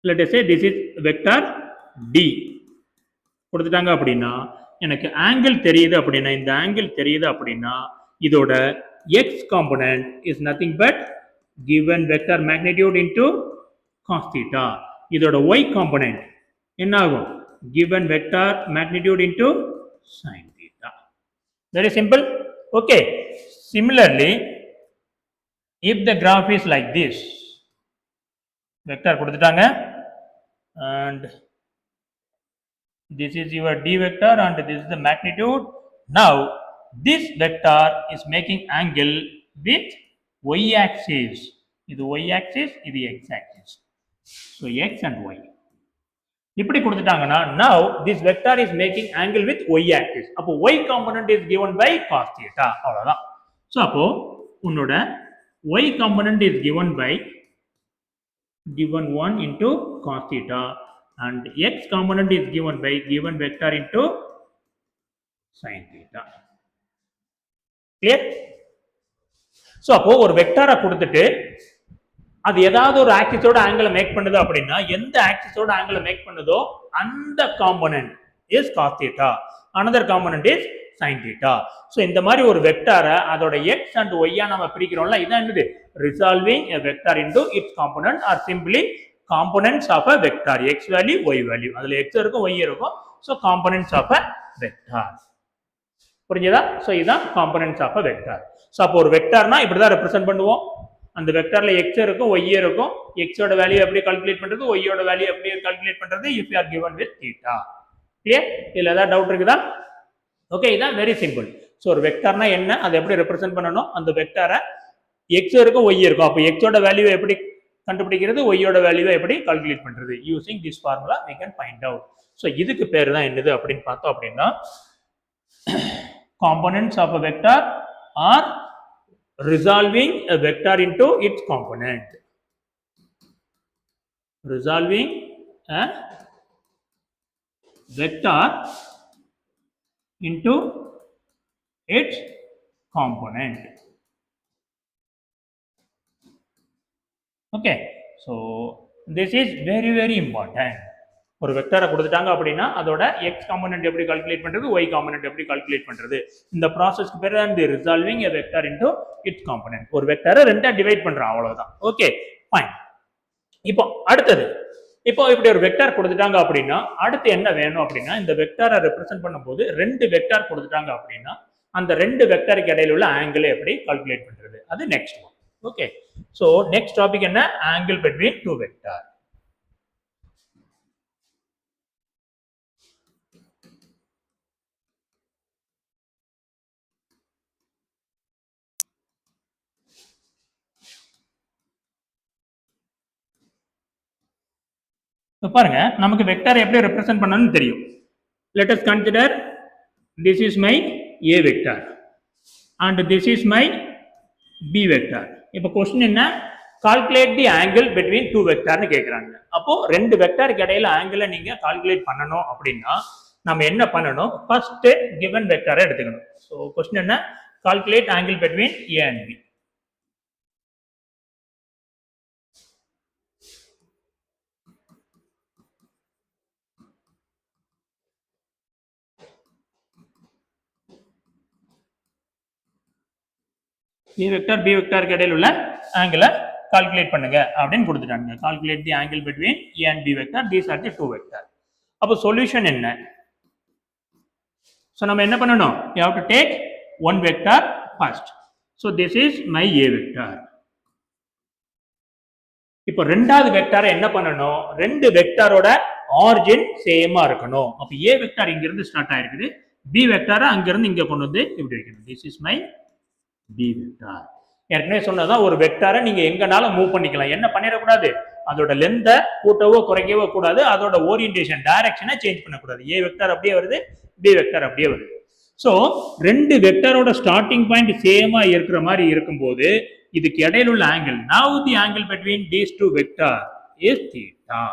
let us say this is vector D கொடுத்துட்டாங்க அப்படின்னா எனக்கு ஆங்கிள் தெரியுது அப்படின்னா இந்த ஆங்கிள் தெரியுது அப்படின்னா இதோட x component is nothing but given vector magnitude into cos theta. இதோட y component என்ன ஆகும்? Given vector magnitude into sin theta. Very simple. Okay. Similarly, if the graph is like this, vector கொடுத்துட்டாங்க and this is your D vector and this is the magnitude. Now this vector is making angle with y axis. இது y axis, இது x axis. So x and y. இப்படி கொடுத்துட்டாங்கன்னா now this vector is making angle with y axis. அப்போ y component is given by cos theta. அவ்வளவுதான். So அப்போ உன்னோட y component is given 1 into cos theta and x component is given by given vector into sin theta. Clear? So அப்போ ஒரு வெக்டாரை கொடுத்துட்டு அது ஏதாவது ஒரு ஆக்சிஸோட ஆங்கிளை மேக் பண்ணுது அப்படின்னா எந்த ஆக்சிஸோட ஆங்கிளை மேக் பண்ணுதோ அந்த component is cos theta, another component is sin theta. So இந்த மாதிரி ஒரு வெக்டாரை அதோட x and y ஆ நம்ம பிரிக்கிறோம்ல, இதான் என்னது? Resolving a vector into its component or simply components of a vector. X value, y value. அதுல x இருக்கும், y இருக்கும். So components of a vector. புரிஞ்சதா? So இதான் components of a vector. So அப்போ ஒரு வெக்டார்னா இப்படி தான் ரெப்ரசென்ட் பண்ணுவோம். அந்த வெக்டார்ல x இருக்கும், y இருக்கும். x ஓட வேல்யூ எப்படி கால்குலேட் பண்றது, y ஓட வேல்யூ எப்படி கால்குலேட் பண்றது if you are given with theta. Clear? இதுல ஏதாவது டவுட் இருக்குதா? ஓகே, இதான் வெரி சிம்பிள். ஸோ ஒரு வெக்டார்னா என்ன, அதை எப்படி ரெப்ரசென்ட் பண்ணணும், அந்த வெக்டாரை எக்ஸ் இருக்கும், ஒய் இருக்கும். அப்போ எக்ஸோட வேல்யூ எப்படி கண்டுபிடிக்கிறது, ஒய்யோட வேல்யூவை எப்படி கால்குலேட் பண்றது, using this formula we can find out. So இதுக்கு பேர் தான் என்னது அப்படின்னு பார்த்தோம் அப்படின்னா components of a vector are resolving a vector into its component. Resolving a vector into its component. Okay, so this is very very important. ஒரு வெக்டரை கொடுத்துட்டாங்க அப்படின்னா அதோட x காம்போனன்ட் எப்படி கால்குலேட் பண்றது, y காம்போனன்ட் எப்படி கால்குலேட் பண்றது, இந்த ப்ராசஸ்க்கு பேர் தான் இந்த resolving a vector into its component. ஒரு வெக்டரை ரெண்டா டிவைட் பண்றோம், அவ்வளவுதான். Okay, fine. இப்போ அடுத்தது, இப்போ இப்படி ஒரு வெக்டார் கொடுத்துட்டாங்க அப்படின்னா அடுத்து என்ன வேணும் அப்படின்னா இந்த வெக்டாரை ரெப்ரசென்ட் பண்ணும்போது ரெண்டு வெக்டார் கொடுத்துட்டாங்க அப்படின்னா அந்த ரெண்டு வெக்டாருக்கு இடையில உள்ள ஆங்கிளை எப்படி கால்குலேட் பண்றது, அது next one. Okay, so next topic என்ன, ஆங்கிள் பிட்வீன் டூ வெக்டார். பாருங்க நமக்கு வெக்டார் எப்படி ரெப்ரசென்ட் பண்ணணும்னு தெரியும். Let us consider this is my A vector and this is my B vector. இப்போ கொஸ்டின் என்ன, calculate the angle between two வெக்டார்னு கேட்குறாங்க. அப்போ ரெண்டு வெக்டாருக்கு இடையில ஆங்கிளை நீங்க கால்குலேட் பண்ணணும் அப்படின்னா நம்ம என்ன பண்ணணும், ஃபர்ஸ்ட் கிவன் வெக்டாரை எடுத்துக்கணும். ஸோ கொஸ்டின் என்ன, calculate angle between A and B. A vector B வெக்டாருக்கு இடையில உள்ள ஆங்கிளை கால்குலேட் பண்ணுங்க அப்படின்னு கொடுத்துட்டாங்க. Calculate the angle between A and B vector, these are the two vector. அப்போ சொல்யூஷன் என்ன, ஸோ நம்ம என்ன பண்ணணும், you have to take one vector first. So this is my A vector. இப்போ ரெண்டாவது வெக்டாரை என்ன பண்ணணும், ரெண்டு வெக்டாரோட ஆரிஜின் சேமா இருக்கணும். அப்போ A வெக்டார் இங்க இருந்து ஸ்டார்ட் ஆயிருக்குது, B வெக்டாரை அங்க இருந்து இங்க கொண்டு வந்து இப்படி வைக்கணும். This is my B vector. ஏற்கனவே சொன்னதான் ஒரு வெக்டாரை நீங்க எங்கனாலும் மூவ் பண்ணிக்கலாம். என்ன பண்ணிடக்கூடாது, அதோட லென்த்தை கூட்டவோ குறைக்கவோ கூடாது, அதோட ஓரியன்டேஷன் டைரக்ஷனை சேஞ்ச் பண்ணக்கூடாது. A வெக்டார் அப்படியே வருது, B வெக்டார் அப்படியே வருது. ஸோ ரெண்டு வெக்டாரோட ஸ்டார்டிங் பாயிண்ட் சேமா இருக்கிற மாதிரி இருக்கும்போது இதுக்கு இடையில உள்ள angle, now the angle between these two vector is theta.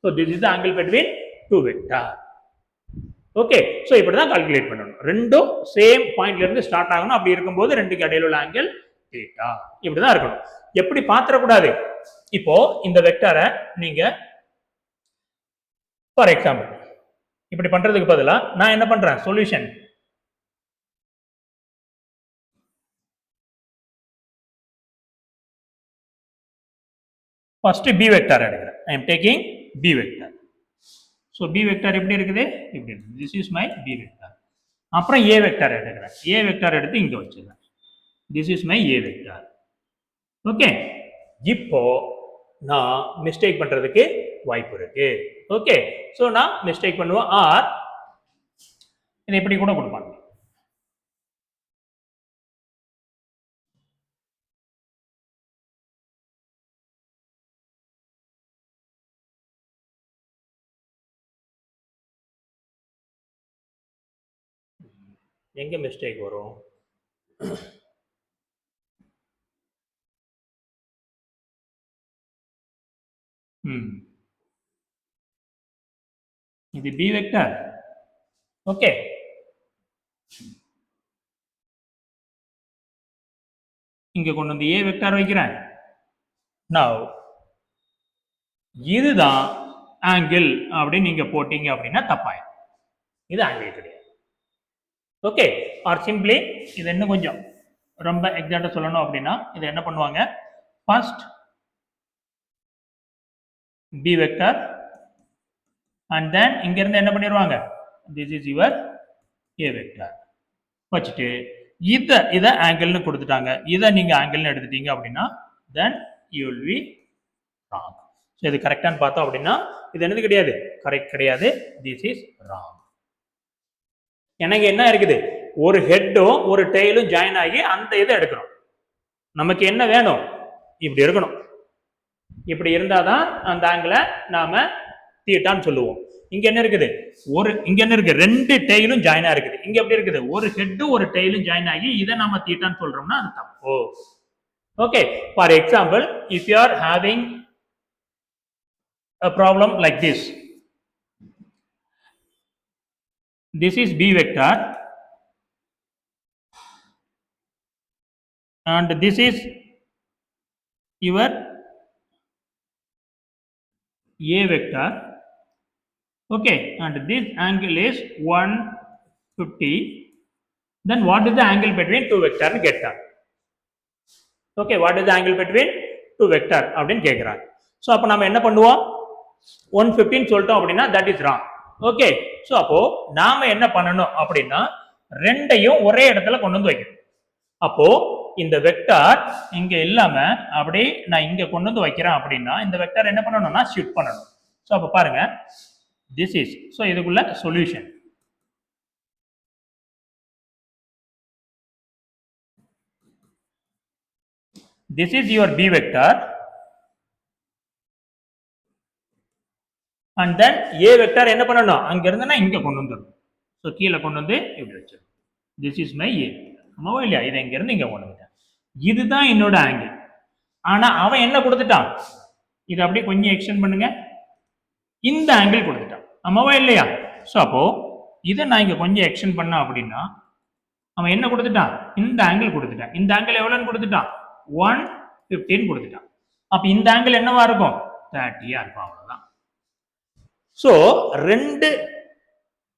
So this is the angle between two vector. Okay, so இப்படி தான் கால்குலேட் பண்ணணும். ரெண்டும் சேம் பாயிண்ட்ல இருந்து ஸ்டார்ட் ஆகணும். அப்படி இருக்கும்போது ரெண்டுக்கு இடையில உள்ள ஆங்கிள் தீட்டா இப்படி தான் இருக்கணும். எப்படி பாத்திரக்கூடாது, இப்போ இந்த வெக்டாரை நீங்க ஃபார் எக்ஸாம்பிள் இப்படி பண்றதுக்கு பதிலா நான் என்ன பண்றேன், சொல்யூஷன் ஃபர்ஸ்ட் B வெக்டார் எடுக்கிறேன். I am taking B vector. So B vector எப்படி இருக்குது, இப்படி இருக்குது. This is my B vector. அப்புறம் A வெக்டார் எடுக்கிறேன். A வெக்டார் எடுத்து இங்க வச்சிருக்கேன். This is my A vector. Okay, இப்போ நான் மிஸ்டேக் பண்றதுக்கு வாய்ப்பு இருக்கு. ஓகே, ஸோ நான் மிஸ்டேக் பண்ணுவேன், ஆர் இதை இப்படி கூட கொடுப்பாங்க. எங்க மிஸ்டேக் வரும், இது B வெக்டார். ஓகே, இங்க கொண்டு வந்து A வெக்டார் வைக்கிறேன். now இதுதான் ஆங்கிள் அப்படின்னு நீங்க போட்டீங்க அப்படின்னா தப்பாயிடும். இது ஆங்கிள் கிடையாது. ஓகே, ஆர் சிம்பிளி இது இன்னும் கொஞ்சம் ரொம்ப எக்ஸாக்டா சொல்லணும் அப்படின்னா இதை என்ன பண்ணுவாங்க, first B vector and then இங்க இருந்து என்ன பண்ணிடுவாங்க, this is your A vector வச்சுட்டு இதை ஆங்கிள்னு கொடுத்துட்டாங்க. இதை நீங்க ஆங்கிள்னு எடுத்துட்டீங்க அப்படின்னா then you will be wrong. So இது கரெக்டானு பார்த்தோம் அப்படின்னா இது என்னது கிடையாது, கரெக்ட் கிடையாது, திஸ் இஸ் ராங். எனக்கு என்ன இருக்குது, ஒரு ஹெட்டும் ஒரு டெயிலும் ஜாயின் ஆகி அந்த இதை எடுக்கணும். நமக்கு என்ன வேணும், இப்படி இருக்கணும். இப்படி இருந்தாதான் அந்த ஆங்கிளை நாம தீட்டான்னு சொல்லுவோம். இங்க என்ன இருக்குது, இங்க என்ன இருக்கு, ரெண்டு டெயிலும் ஜாயினா இருக்குது. இங்க எப்படி இருக்குது, ஒரு ஹெட்டும் ஒரு டெயிலும் ஜாயின் ஆகி இதை நாம தீட்டான்னு சொல்றோம்னா அது தப்பு. Okay, for example if you are having a problem like this, this is B vector and this is your A vector. Okay, and this angle is 150. Then what is the angle between two vector get that. Okay, what is the angle between two vector அப்படினு கேக்குறாங்க. So அப்ப நாம என்ன பண்ணுவோம், 115 சொல்லிட்டோம் அப்படின்னா that is wrong. Okay, so அப்போ நாம என்ன பண்ணணும் அப்படின்னா ரெண்டையும் ஒரே இடத்துல கொண்டு வந்து வைக்கணும். அப்போ இந்த வெக்டார் இங்க இல்லாம அப்படி நான் இங்க கொண்டு வந்து வைக்கிறேன் அப்படின்னா இந்த வெக்டார் என்ன பண்ணணும்னா ஷிஃப்ட் பண்ணணும். சோ அப்ப பாருங்க, this is, so இதுக்குள்ள solution this is your B vector and then A vector என்ன பண்ணணும், அங்க இருந்தனா இங்க கொண்டு வந்துடணும். ஸோ கீழே கொண்டு வந்து இப்படி வச்சிடும். திஸ் இஸ் மை ஏ. ஆமாவா இல்லையா? இதை இங்க இருந்து இங்க கொண்டு வந்துட்டேன். இதுதான் என்னோட ஆங்கிள். ஆனா அவன் என்ன கொடுத்துட்டான், இதை அப்படியே கொஞ்சம் எக்ஸ்டெண்ட் பண்ணுங்க, இந்த ஆங்கிள் கொடுத்துட்டான். ஆமாவா இல்லையா? ஸோ அப்போ இதை நான் இங்க கொஞ்சம் எக்ஸ்டெண்ட் பண்ண அப்படின்னா அவன் என்ன கொடுத்துட்டான், இந்த ஆங்கிள் கொடுத்துட்டான். இந்த ஆங்கிள் எவ்வளோன்னு கொடுத்துட்டான், 115 கொடுத்துட்டான். அப்ப இந்த ஆங்கிள் என்னவா இருக்கும், 30 இருக்கும். அவ்வளவுதான். ஸோ ரெண்டு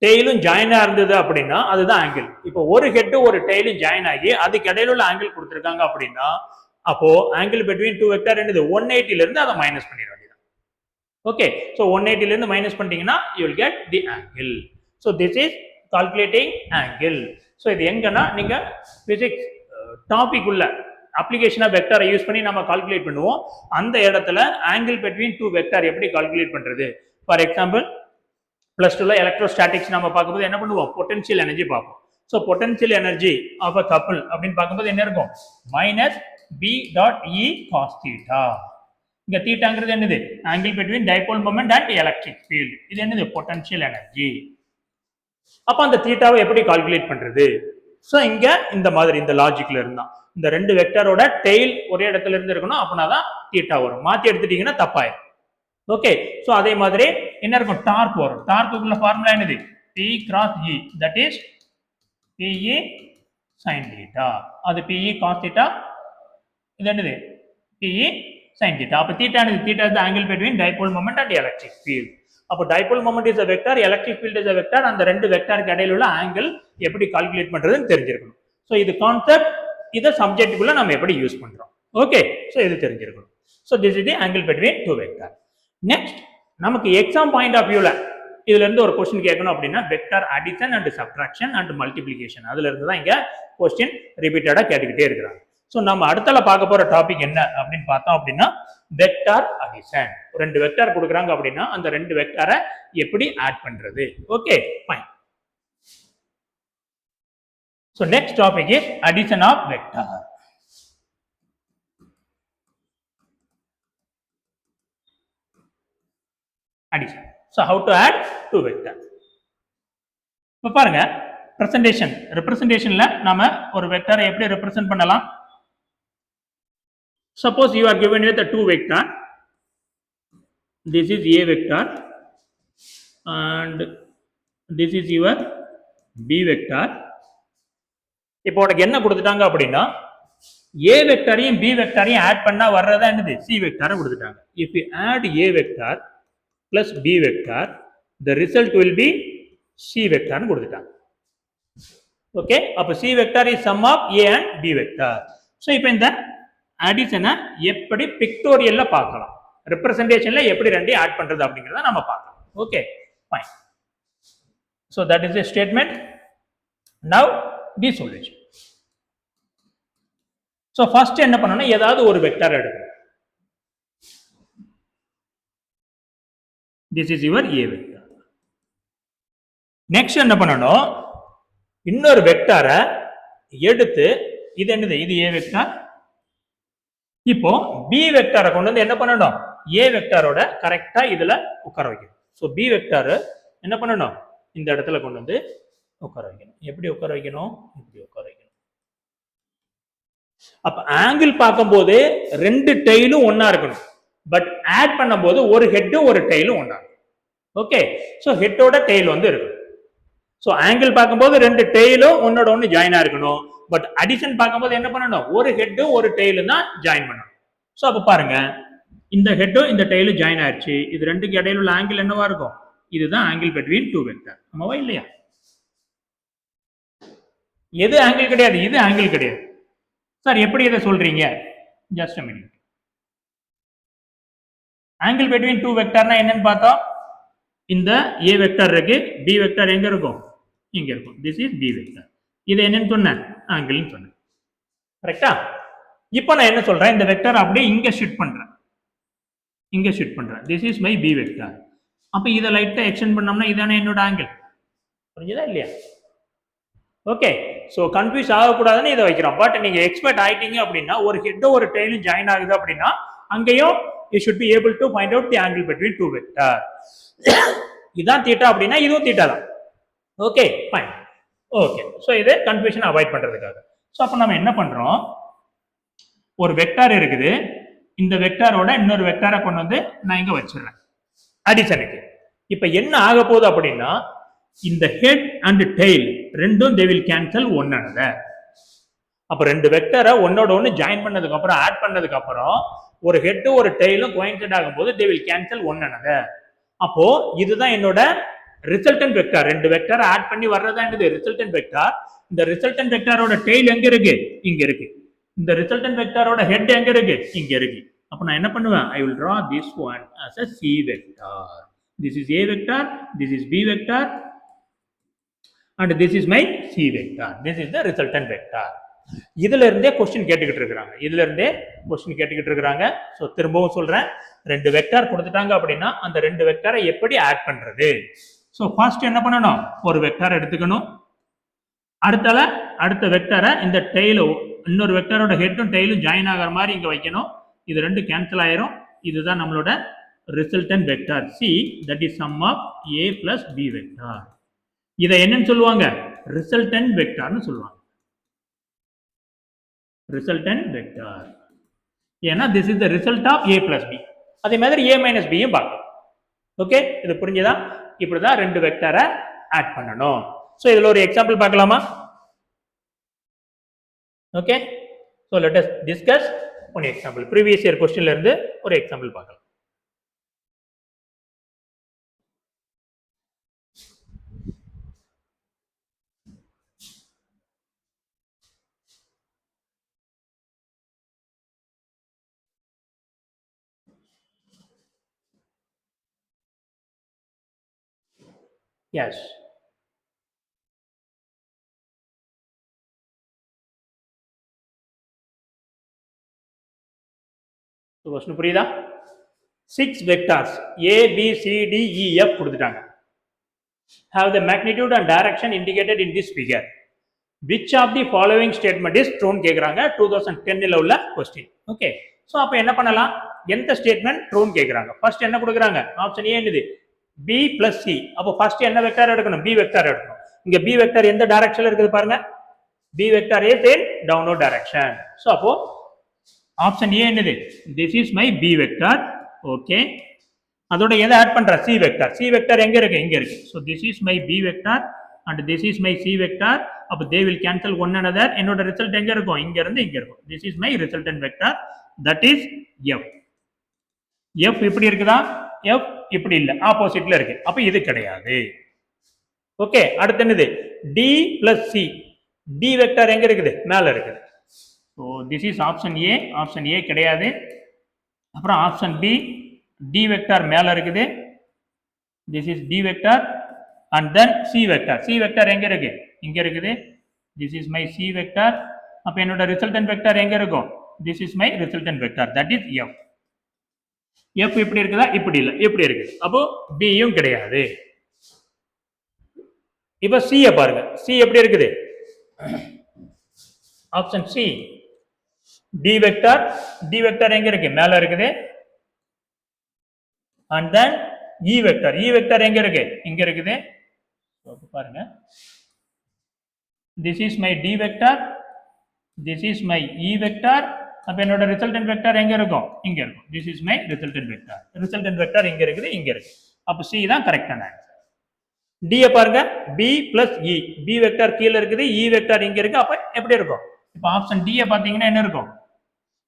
டெய்லும் ஜாயின் இருந்தது அப்படின்னா அதுதான் ஆங்கிள். இப்போ ஒரு ஹெட் ஒரு டெய்லும் ஜாயின் ஆகி அதுக்கு இடையில உள்ள ஆங்கிள் கொடுத்துருக்காங்க அப்படின்னா அப்போ ஆங்கிள் பிட்வீன் டூ வெக்டார் என்னது 180 இருந்து அதை மைனஸ் பண்ணிட வேண்டியது. ஓகே, ஸோ 180 இருந்து மைனஸ் பண்ணிட்டீங்கன்னா you will get the angle. So this is calculating angle. So இது எங்கன்னா நீங்க பிசிக்ஸ் டாபிக் உள்ள அப்ளிகேஷனா வெக்டாரை யூஸ் பண்ணி நம்ம கால்குலேட் பண்ணுவோம். அந்த இடத்துல ஆங்கிள் பிட்வீன் டூ வெக்டார் எப்படி கால்குலேட் பண்றது. ஃபார் எக்ஸாம்பிள் பிளஸ் டூல எலக்ட்ரோஸ்டாட்டிக்ஸ் நம்ம பார்க்கும்போது என்ன பண்ணுவோம், பொட்டன்ஷியல் எனர்ஜி பார்ப்போம். So potential energy of a couple அப்படின்னு பார்க்கும்போது என்ன இருக்கும், minus P dot E cos theta. இங்க தீட்டாங்கிறது என்னது, angle between dipole moment and electric field. இது என்னது, பொட்டன்ஷியல் எனர்ஜி. அப்ப அந்த தீட்டாவை எப்படி கால்குலேட் பண்றது. ஸோ இங்க இந்த மாதிரி இந்த லாஜிக்ல இருந்தா இந்த ரெண்டு வெக்டரோட டெய்ல் ஒரே இடத்துல இருந்து இருக்கணும், அப்படின்னா தான் தீட்டா வரும். மாத்தி எடுத்துட்டீங்கன்னா தப்பாயிரும். ஓகே, ஸோ அதே மாதிரி என்ன இருக்கும், டார்க் வரும். டார்க்குள்ள ஃபார்முலா என்னது, P cross E, that is PE sine theta. அது பிஇ காஸ் தீட்டா, இது என்னது பிஇ சைன் தீட்டா. அப்ப தீட்டா என்னது, theta is the angle between dipole moment and electric field. அப்போ dipole moment is a vector, electric field is a vector. அந்த ரெண்டு வெக்டாருக்கு இடையில உள்ள ஆங்கிள் எப்படி கால்குலேட் பண்றதுன்னு தெரிஞ்சிருக்கணும். ஸோ இது கான்செப்ட், இதை சப்ஜெக்ட்டுக்குள்ள நம்ம எப்படி யூஸ் பண்றோம். ஓகே, ஸோ இது தெரிஞ்சிருக்கணும். So this is the angle between two vector. Next நமக்கு எக்ஸாம் பாயிண்ட் ஆஃப் வியூல இதுல இருந்து ஒரு கொஸ்டின் கேட்கணும் அப்படின்னா vector addition and subtraction and multiplication, அதுல இருந்து தான் இங்க கொஸ்டின் ரிப்பீட்டடா கேட்டுக்கிட்டே இருக்கிறாங்க. ஸோ நம்ம அடுத்தல பார்க்க போற டாபிக் என்ன அப்படின்னு பார்த்தோம் அப்படின்னா வெக்டார் அடிஷன். ரெண்டு வெக்டார் கொடுக்குறாங்க அப்படின்னா அந்த ரெண்டு வெக்டாரை எப்படி ஆட் பண்றது. Okay fine. So next topic is addition of vector. addition. So how to add two vectors. இப்போ பாருங்க ரெப்ரசன்டேஷன்ல நாம ஒரு வெக்டரை எப்படி ரெப்ரசன்ட் பண்ணலாம். Suppose you are given with a two vector, this is a vector and this is your b vector. இப்போ உனக்கு என்ன கொடுத்துட்டாங்க அப்படின்னா a வெக்டரையும் b வெக்டரையும் ஆட் பண்ணா வர்றதா என்னது, c வெக்டரை கொடுத்துட்டாங்க. if you add a vector plus b vector, the result will be c vector னு கொடுத்துட்டாங்க. ஓகே, அப்ப c vector is sum of a and b vector. So இப்போ இந்த அடிஷனை எப்படி பிக்டோரியல்ல பார்க்கலாம், ரெப்ரசன்டேஷன்ல எப்படி ரெண்டையும் ஆட் பண்றது அப்படிங்கறத நம்ம பார்க்கலாம். Okay fine. So that is a statement. Now the solution. So first என்ன பண்ணனும், ஏதாவது ஒரு வெக்டர் எடுக்கணும். This is your a vector. Next என்ன பண்ணணும், இன்னொரு வெக்டரை எடுத்து இது என்னது, இது a வெக்டர். இப்போ b வெக்டரை கொண்டு வந்து என்ன பண்ணணும், a வெக்டரோட கரெக்டா இதுல உட்கார வைக்கணும். ஸோ b வெக்டர் என்ன பண்ணணும், இந்த இடத்துல கொண்டு வந்து உட்கார வைக்கணும். எப்படி உட்கார வைக்கணும், இப்படி உட்கார வைக்கணும். அப்ப ஆங்கிள் பார்க்கும்போது ரெண்டு டெய்லும் ஒன்னா இருக்கணும், பட் ஆட் பண்ணும்போது ஒரு ஹெட் ஒரு டெய்லும் ஒன்னா. ஓகே, ஸோ ஹெட்டோட டெய்ல் வந்து இருக்கணும். ஸோ ஆங்கிள் பார்க்கும்போது ரெண்டு டெய்லும் ஒன்னோட ஒன்று ஜாயினா இருக்கணும். பட் அடிஷன் பார்க்கும்போது என்ன பண்ணணும், ஒரு ஹெட்டு ஒரு டெய்லும் தான் ஜாயின் பண்ணணும். ஸோ அப்போ பாருங்க, இந்த ஹெட்டும் இந்த டெய்லும் ஜாயின் ஆயிடுச்சு. இது ரெண்டுக்கு இடையில உள்ள ஆங்கிள் என்னவா இருக்கும், இதுதான் ஆங்கிள் பிட்வீன் டூ வெக்டர். ஆமாவா இல்லையா? எது ஆங்கிள் கிடையாது, இது ஆங்கிள் கிடையாது. சார் எப்படி இதை சொல்றீங்க, just a minute. Angle between two வெக்டர்னா என்னன்னு பார்த்தோம், இந்த a வெக்டர் இருக்கு, b வெக்டர் எங்க இருக்கும், இங்க இருக்கும். This is b vector. இது என்னன்னு சொன்னேன், ஆங்கிள்னு சொன்னேன். கரெக்டா? இப்போ நான் என்ன சொல்றேன், இந்த வெக்டர் அப்படியே இங்க ஷிஃப்ட் பண்றேன், இங்க ஷிஃப்ட் பண்றேன். This is my b vector. அப்ப இதை லைட்டா எக்ஸ்டெண்ட் பண்ணோம்னா இதானே என்னோட ஆங்கிள். புரிஞ்சுதா இல்லையா? ஓகே, ஸோ கன்ஃபியூஸ் ஆகக்கூடாதுன்னு இதை வைக்கிறோம். பட் நீங்க எக்ஸ்பர்ட் ஆயிட்டீங்க அப்படின்னா ஒரு ஹெட்டோ ஒரு டெய்லும் ஜாயின் ஆகுது அப்படின்னா அங்கேயும் you should be able to find out the angle between two vector. இதான் தீட்டா அப்படின்னா இதுவும் தீட்டா தான். Okay fine. ஓகே, ஸோ இதை கன்ஃபியூஷன் அவாய்ட் பண்றதுக்காக. ஸோ அப்போ நம்ம என்ன பண்றோம், ஒரு வெக்டார் இருக்குது, இந்த வெக்டாரோட இன்னொரு வெக்டாரை கொண்டு வந்து நான் இங்க வச்சிடுறேன் அடிஷனுக்கு. இப்ப என்ன ஆக போகுது அப்படின்னா, இந்த ஹெட் அண்ட் டெய்ல் ரெண்டும் they will cancel one another. அப்ப ரெண்டு வெக்டரை ஒன்னோட ஒன்னு ஜாயின் பண்ணதுக்கு அப்புறம் ஆட் பண்ணதுக்கு அப்புறம் ஒரு ஹெட் ஒரு டெய்லும் கோயின்சைட் ஆகும்போது they will cancel one another. அப்போ இதுதான் என்னோட ரிசல்டன்ட் வெக்டார். ரெண்டு வெக்டாரை ஆட் பண்ணி வர்றதா என்னது ரிசல்டன்ட் வெக்டார். இந்த ரிசல்டன்ட் வெக்டாரோட டெய்ல் எங்க இருக்கு, இங்க இருக்கு. இந்த ரிசல்டன்ட் வெக்டாரோட ஹெட் எங்க இருக்கு, இங்க இருக்கு. அப்ப நான் என்ன பண்ணுவேன், I will draw this one as a C vector. This is A vector, this is B vector, and this is my C vector. This is the resultant vector. இதுல இருந்தே क्वेश्चन கேட்டுக்கிட்டு இருக்காங்க. சோ திரும்பவும் சொல்றேன், ரெண்டு வெக்டார் கொடுத்துட்டாங்க அப்படின்னா அந்த ரெண்டு வெக்டாரை எப்படி ஆட் பண்றது. சோ ஃபர்ஸ்ட் என்ன பண்ணணும், ஒரு வெக்டார் எடுத்துக்கணும். அடுத்த வெக்டாரை இந்த டெய்லோ இன்னொரு வெக்டாரோட ஹெட்டும் டெய்லும் ஜாயின் ஆகிற மாதிரி இங்க வைக்கணும். இது ரெண்டு கேன்சல் ஆயிரும். இதுதான் நம்மளோட resultant vector C, that is sum of A plus B vector. இதை என்னன்னு சொல்லுவாங்க, ரிசல்டன்ட் வெக்டார்னு சொல்லுவாங்க. ரிசல்டன்ட் வெக்டார் ஏன்னா this is the result of A plus B. அதே மாதிரி A minus B யும் பார்க்கலாம். ஓகே, இது புரிஞ்சதா? இப்படிதான் ரெண்டு வெக்டாரை ஆட் பண்ணணும். சோ இதுல ஒரு எக்ஸாம்பிள் பார்க்கலாமா? Okay, so let us discuss one example. previous year questionல இருந்து ஒரு எக்ஸாம்பிள் பார்க்கலாம். Yes. So question புரியுதா? 6 vectors A, B, C, D, E, F கொடுத்துட்டாங்க. Have the magnitude and direction indicated in this figure. Which of the following statement is true கேக்குறாங்க. 2010 உள்ள question. Okay, so அப்ப என்ன பண்ணலாம், எந்த ஸ்டேட்மெண்ட் ட்ரூ கேக்குறாங்க. First என்ன கொடுக்குறாங்க, ஆப்ஷன் ஏ என்னது, B plus C. அப்போ ஃபர்ஸ்ட் என்ன வெக்டார் எடுக்கணும், B வெக்டார் எடுக்கணும். இங்க B வெக்டார் எந்த டைரக்ஷன்ல இருக்குது பாருங்க, B vector is in downward direction. So அப்போ ஆப்ஷன் ஏ என்னது, this is my B vector. Okay, அதோட எதை ஆட் பண்ற, C வெக்டார். C வெக்டார் எங்க இருக்கு, இங்க இருக்கு. so this is my B vector and this is my C vector. அப்போ they will cancel one another. என்னோட ரிசல்ட் எங்க இருக்கும், இங்க இருந்து இங்க இருக்கும். this is my resultant vector, that is F. F இப்படி இருக்குதா, F இப்படி இல்ல, ஆப்போசிட்ல இருக்கு. அப்ப இது கிடையாது. ஓகே, அடுத்து என்னது, D plus C. D vector எங்க இருக்குது, மேல இருக்குது. so this is option A. Option A கிடையாது. அப்புறம் ஆப்ஷன் B, D வெக்டார் மேல இருக்குது. this is D vector and then C vector. C vector எங்க இருக்கு, இங்க இருக்குது. this is my C vector. அப்ப என்னோட ரிசல்டன்ட் வெக்டார் எங்க இருக்கும், this is my resultant vector, that is F. F இப்படி இருக்குதா, இப்படி இல்ல, இப்படி இருக்குது. அப்போ B யும் கிடையாது. இப்ப C பாருங்க, C எப்படி இருக்குது, option C D vector. D vector எங்க இருக்கு, மேல இருக்குது. and then E vector. E vector எங்க இருக்கு, இங்க இருக்குது. பாருங்க, this is my D vector, this is my E vector. அப்ப என்னோட ரிசல்டன்ட் வெக்டார் எங்க இருக்கும், இங்க இருக்கும். this is my resultant vector. Resultant vector இங்க இருக்குது, இங்க இருக்கு. அப்ப C தான் கரெக்டான ஆன்சர். D பாருங்க, B plus E. B vector கீழ இருக்குது, E வெக்டார் இங்க இருக்கு. அப்ப எப்படி இருக்கும், இப்ப ஆப்ஷன் D பாத்தீங்கன்னா என்ன இருக்கும்,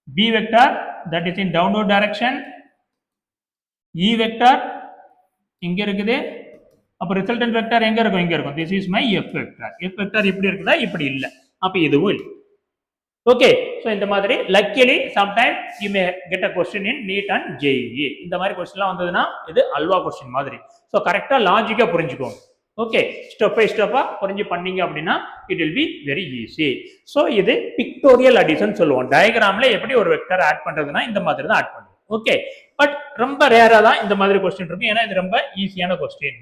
B vector that is in downward direction. E vector இங்க இருக்குது. அப்ப ரிசல்டன்ட் வெக்டார் எங்க இருக்கும், இங்க இருக்கும். this is my F vector. F vector இப்படி இருக்குதா, இப்படி இல்ல. அப்ப இதுவும் இல்ல. ஓகே, சோ இந்த மாதிரி luckily sometime you may get a question in NEET and JEE. இந்த மாதிரி क्वेश्चनலாம் வந்ததுன்னா இது அல்வா क्वेश्चन மாதிரி. சோ கரெக்ட்டா லாஜிக்கா புரிஞ்சுக்கோங்க. ஓகே, ஸ்டெப் பை ஸ்டெப்பா புரிஞ்சு பண்ணீங்க அப்படின்னா it will be very easy. So இது பிக்டோரியல் அடிஷன் சொல்லுவோம். டயகிராம்ல எப்படி ஒரு வெக்டர் ஆட் பண்றதுன்னா இந்த மாதிரி தான் ஆட் பண்ணுவோம். ஓகே, பட் ரொம்ப ரேரா தான் இந்த மாதிரி क्वेश्चन இருக்கும். ஏன்னா இது ரொம்ப ஈஸியான क्वेश्चन.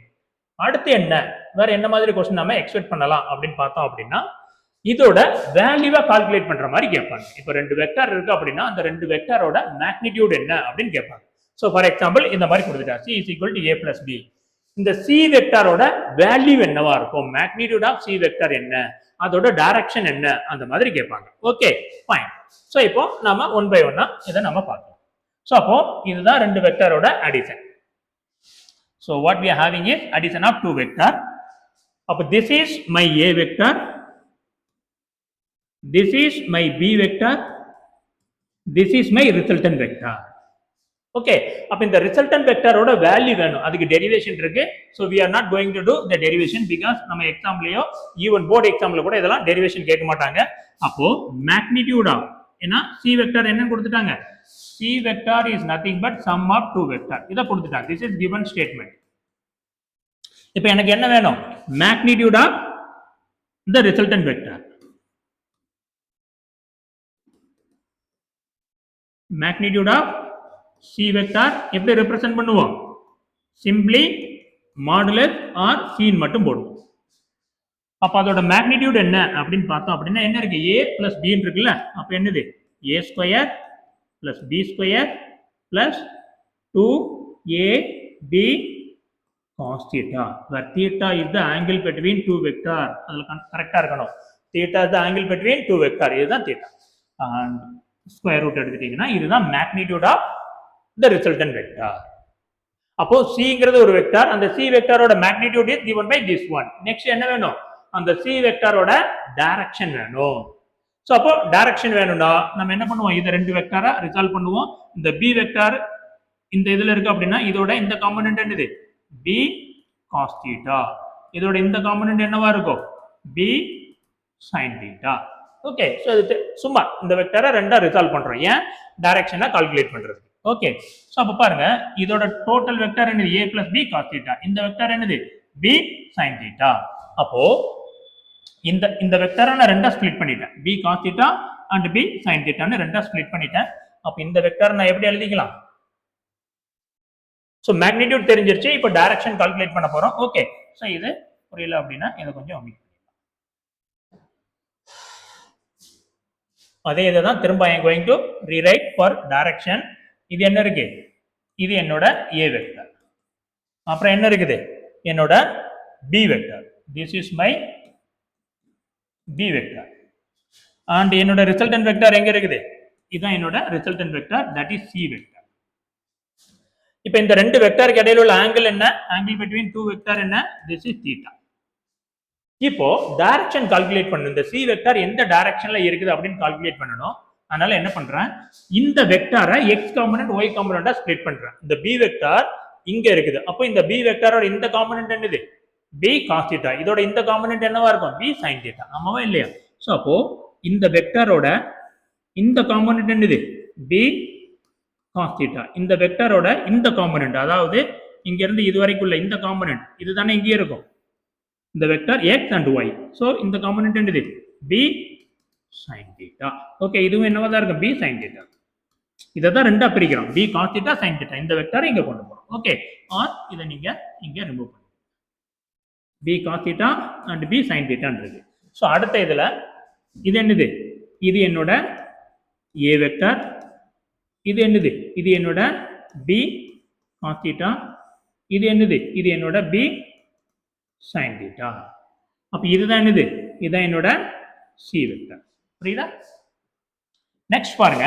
அடுத்து என்ன, வேற என்ன மாதிரி क्वेश्चन நாம எக்ஸ்பெக்ட் பண்ணலாம் அப்படின்னு பார்த்தோம் அப்படின்னா, இதோட வேல்யூவை கால்குலேட் பண்ற மாதிரி கேட்பாங்க. இப்போ ரெண்டு வெக்டார் இருக்கு அப்படின்னா அந்த ரெண்டு வெக்டாரோட மேக்னிடியூட் என்ன அப்படின்னு கேட்பாங்க. ஸோ ஃபார் எக்ஸாம்பிள் இந்த மாதிரி கொடுத்துட்டார் C is equal to A plus B. இந்த சி வெக்டாரோட வேல்யூ என்னவா இருக்கும், மேக்னிடியூட் ஆஃப் சி வெக்டார் என்ன, அதோட டைரக்ஷன் என்ன, அந்த மாதிரி கேட்பாங்க. Okay fine. ஸோ இப்போ நாம ஒன் பை ஒன்னா இதை நம்ம பார்க்கலாம். ஸோ அப்போ இதுதான் ரெண்டு வெக்டாரோட addition. So what we are having is addition of two vector. அப்போ this is my A vector, this is my B vector, this is my resultant vector. Okay, அப்ப இந்த ரிசல்டன்ட் வெக்டாரோட வேல்யூ வேணும், அதுக்கு டெரிவேஷன் இருக்கு. So we are not going to to the derivation because நம்ம எக்ஸாம்லயோ even board எக்ஸாம்ல கூட இதெல்லாம் டெரிவேஷன் கேட்க மாட்டாங்க. அப்போ மேக்னிடியூட் ஆஃப், ஏன்னா சி வெக்டார் என்னன்னு கொடுத்துட்டாங்க, C vector is nothing but sum of two vector, இதை கொடுத்துட்டாங்க. This is given statement. இப்போ எனக்கு என்ன வேணும், magnitude of the resultant vector. Magnitude of C vector எப்படி ரெப்ரசென்ட் பண்ணுவோம், சிம்பிளி மாடுலஸ் ஆர் சீன் மட்டும் போடுவோம். அப்ப அதோட மேக்னிடியூட் என்ன அப்படின்னு பார்த்தோம் அப்படின்னா என்ன இருக்கு, ஏ பிளஸ் பி இருக்குல்ல, அப்ப என்னது A square plus B square plus 2ab cos theta, where theta is the angle between two vector. அதுல கரெக்டா இருக்கணும், theta is the angle between two vector, இதுதான் theta. and ஸ்கொயர் ரூட் எடுத்துட்டீங்கன்னா இதுதான் magnitude of the resultant vector. அப்போ சிங்கிறது ஒரு vector, அந்த சி வெக்டாரோட மேக்னிடியூட் இஸ் given by this one. Next என்ன வேணும், அந்த சி வெக்டாரோட டைரக்ஷன் வேணும். ஸோ அப்போ டைரக்ஷன் வேணும்னா நம்ம என்ன பண்ணுவோம், இதை ரெண்டு வெக்டாரா ரிசால்வ் பண்ணுவோம். இந்த பி வெக்டார் இந்த இதுல இருக்கு அப்படின்னா இதோட இந்த காம்பனன்ட் என்னது, பி காஸ் தீட்டா, இதோட இந்த காம்பனன்ட் என்னவா இருக்கும், B sine theta. Okay, so இது சும்மா இந்த வெக்டாரை ரெண்டா ரிசால்வ் பண்றோம், ஏன் டைரக்ஷனை கால்குலேட் பண்றது. ஓகே, ஸோ அப்போ பாருங்க இதோட டோட்டல் வெக்டார் என்னது, A plus B cos theta, இந்த வெக்டார் என்னது பி சைன் தீட்டா. அப்போ இந்த வெக்டாரை நான் ரெண்டா ஸ்ப்ளிட் பண்ணிட்டேன், B cos theta and B sine தீட்டான்னு ரெண்டா ஸ்ப்ளிட் பண்ணிட்டேன். அப்போ இந்த வெக்டாரை நான் எப்படி எழுதிக்கலாம், ஸோ மேக்னிடியூட் தெரிஞ்சிருச்சு, இப்போ டைரக்ஷன் கால்குலேட் பண்ண போறோம். ஓகே, ஸோ இது புரியல அப்படின்னா இதை கொஞ்சம் omit பண்ணிடலாம். அதே இதை தான் திரும்ப I am going to rewrite for direction. இது என்ன இருக்கு, இது என்னோட ஏ வெக்டார், அப்புறம் என்ன இருக்குது என்னோட B vector, this is my B vector, and என்னோட ரிசல்டன்ட் வெக்டார் எங்க இருக்குது, இதுதான் என்னோட resultant vector, that is C vector. இப்போ இந்த ரெண்டு வெக்டாருக்கு இடையில உள்ள ஆங்கிள் என்ன, ஆங்கிள் பிட்வீன் டூ வெக்டார் என்ன, திஸ் இஸ் தீட்டா. இப்போ டைரக்ஷன் கால்குலேட் பண்ணணும், இந்த சி வெக்டார் எந்த டைரக்ஷன்ல இருக்குது அப்படின்னு கால்குலேட் பண்ணணும். அதனால என்ன பண்றேன், இந்த வெக்டாரை எக்ஸ் காம்பனன்ட் ஒய் காம்பனன்ட்டா ஸ்ப்ளிட் பண்றேன். இந்த பி வெக்டார் இங்க இருக்குது, அப்போ இந்த பி வெக்டாரோட இந்த காம்பனன்ட் என்னது, பி காஸ் தீட்டா, இதோட இந்த காம்பனன்ட் என்னவா இருக்கும், பி சைன் தீட்டா, ஆமாவா இல்லையா. ஸோ அப்போ இந்த வெக்டாரோட இந்த காம்பனன்ட் என்னது, பி காஸ் தீட்டா, இந்த வெக்டாரோட இந்த காம்பனன்ட், அதாவது இங்க இருந்து இது வரைக்கும் உள்ள இந்த காம்பனன்ட் இதுதானே இங்கே இருக்கும், இந்த vector X and Y. So இந்த காம்பனன்ட் என்னது, பி சைன் தீட்டா. ஓகே, இதுவும் என்னவா தான் இருக்கும், பி சைன் தீட்டா. இதை தான் ரெண்டா பிரிக்கிறோம், B cos theta sine theta, இந்த வெக்டாரை இங்க கொண்டு போறோம். ஓகே, ஆர் இதை நீங்க இங்க ரிமூவ் பண்ணுங்க, B cos theta and B sine தீட்டான்றது. ஸோ அடுத்த இதுல இது என்னது, இது என்னோட ஏ வெக்டார், இது என்னது, இது என்னோட பி காஸ் தீட்டா, இது என்னது, இது என்னோட பி சைன் தீட்டா. அப்ப இதுதான் என்னது, இதுதான் என்னோட சி வெக்டார். புரியுதா? நெக்ஸ்ட் பாருங்க,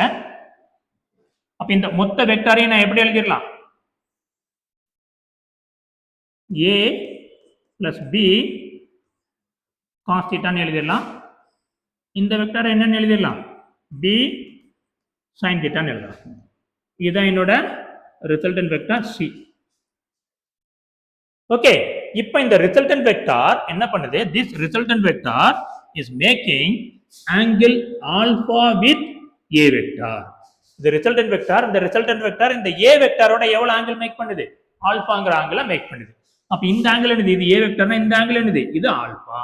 அப்ப இந்த மொத்த வெக்டாரையும் நான் எப்படி எழுதிடலாம், ஏ பிளஸ் பி காஸ் தீட்டான்னு எழுதிடலாம். இந்த வெக்டாரை என்னன்னு எழுதிடலாம், பி சைன் தீட்டான்னு எழுதலாம். இதுதான் என்னோட ரிசல்டன்ட் வெக்டார் சி. ஓகே, இப்போ இந்த ரிசல்டன்ட் வெக்டார் என்ன பண்ணுது, this resultant vector is making angle alpha with A vector. இந்த ரிசல்டன்ட் வெக்டார், இந்த ரிசல்டன்ட் வெக்டார் இந்த ஏ வெக்டாரோட எவ்வளவு ஆங்கிள் மேக் பண்ணுது, ஆல்பாங்கிற ஆங்கிளை மேக் பண்ணுது. அப்ப இந்த ஆங்கிள் என்னது, இது ஏ வெக்டார்னா இந்த ஆங்கிள் என்னது, இது ஆல்பா.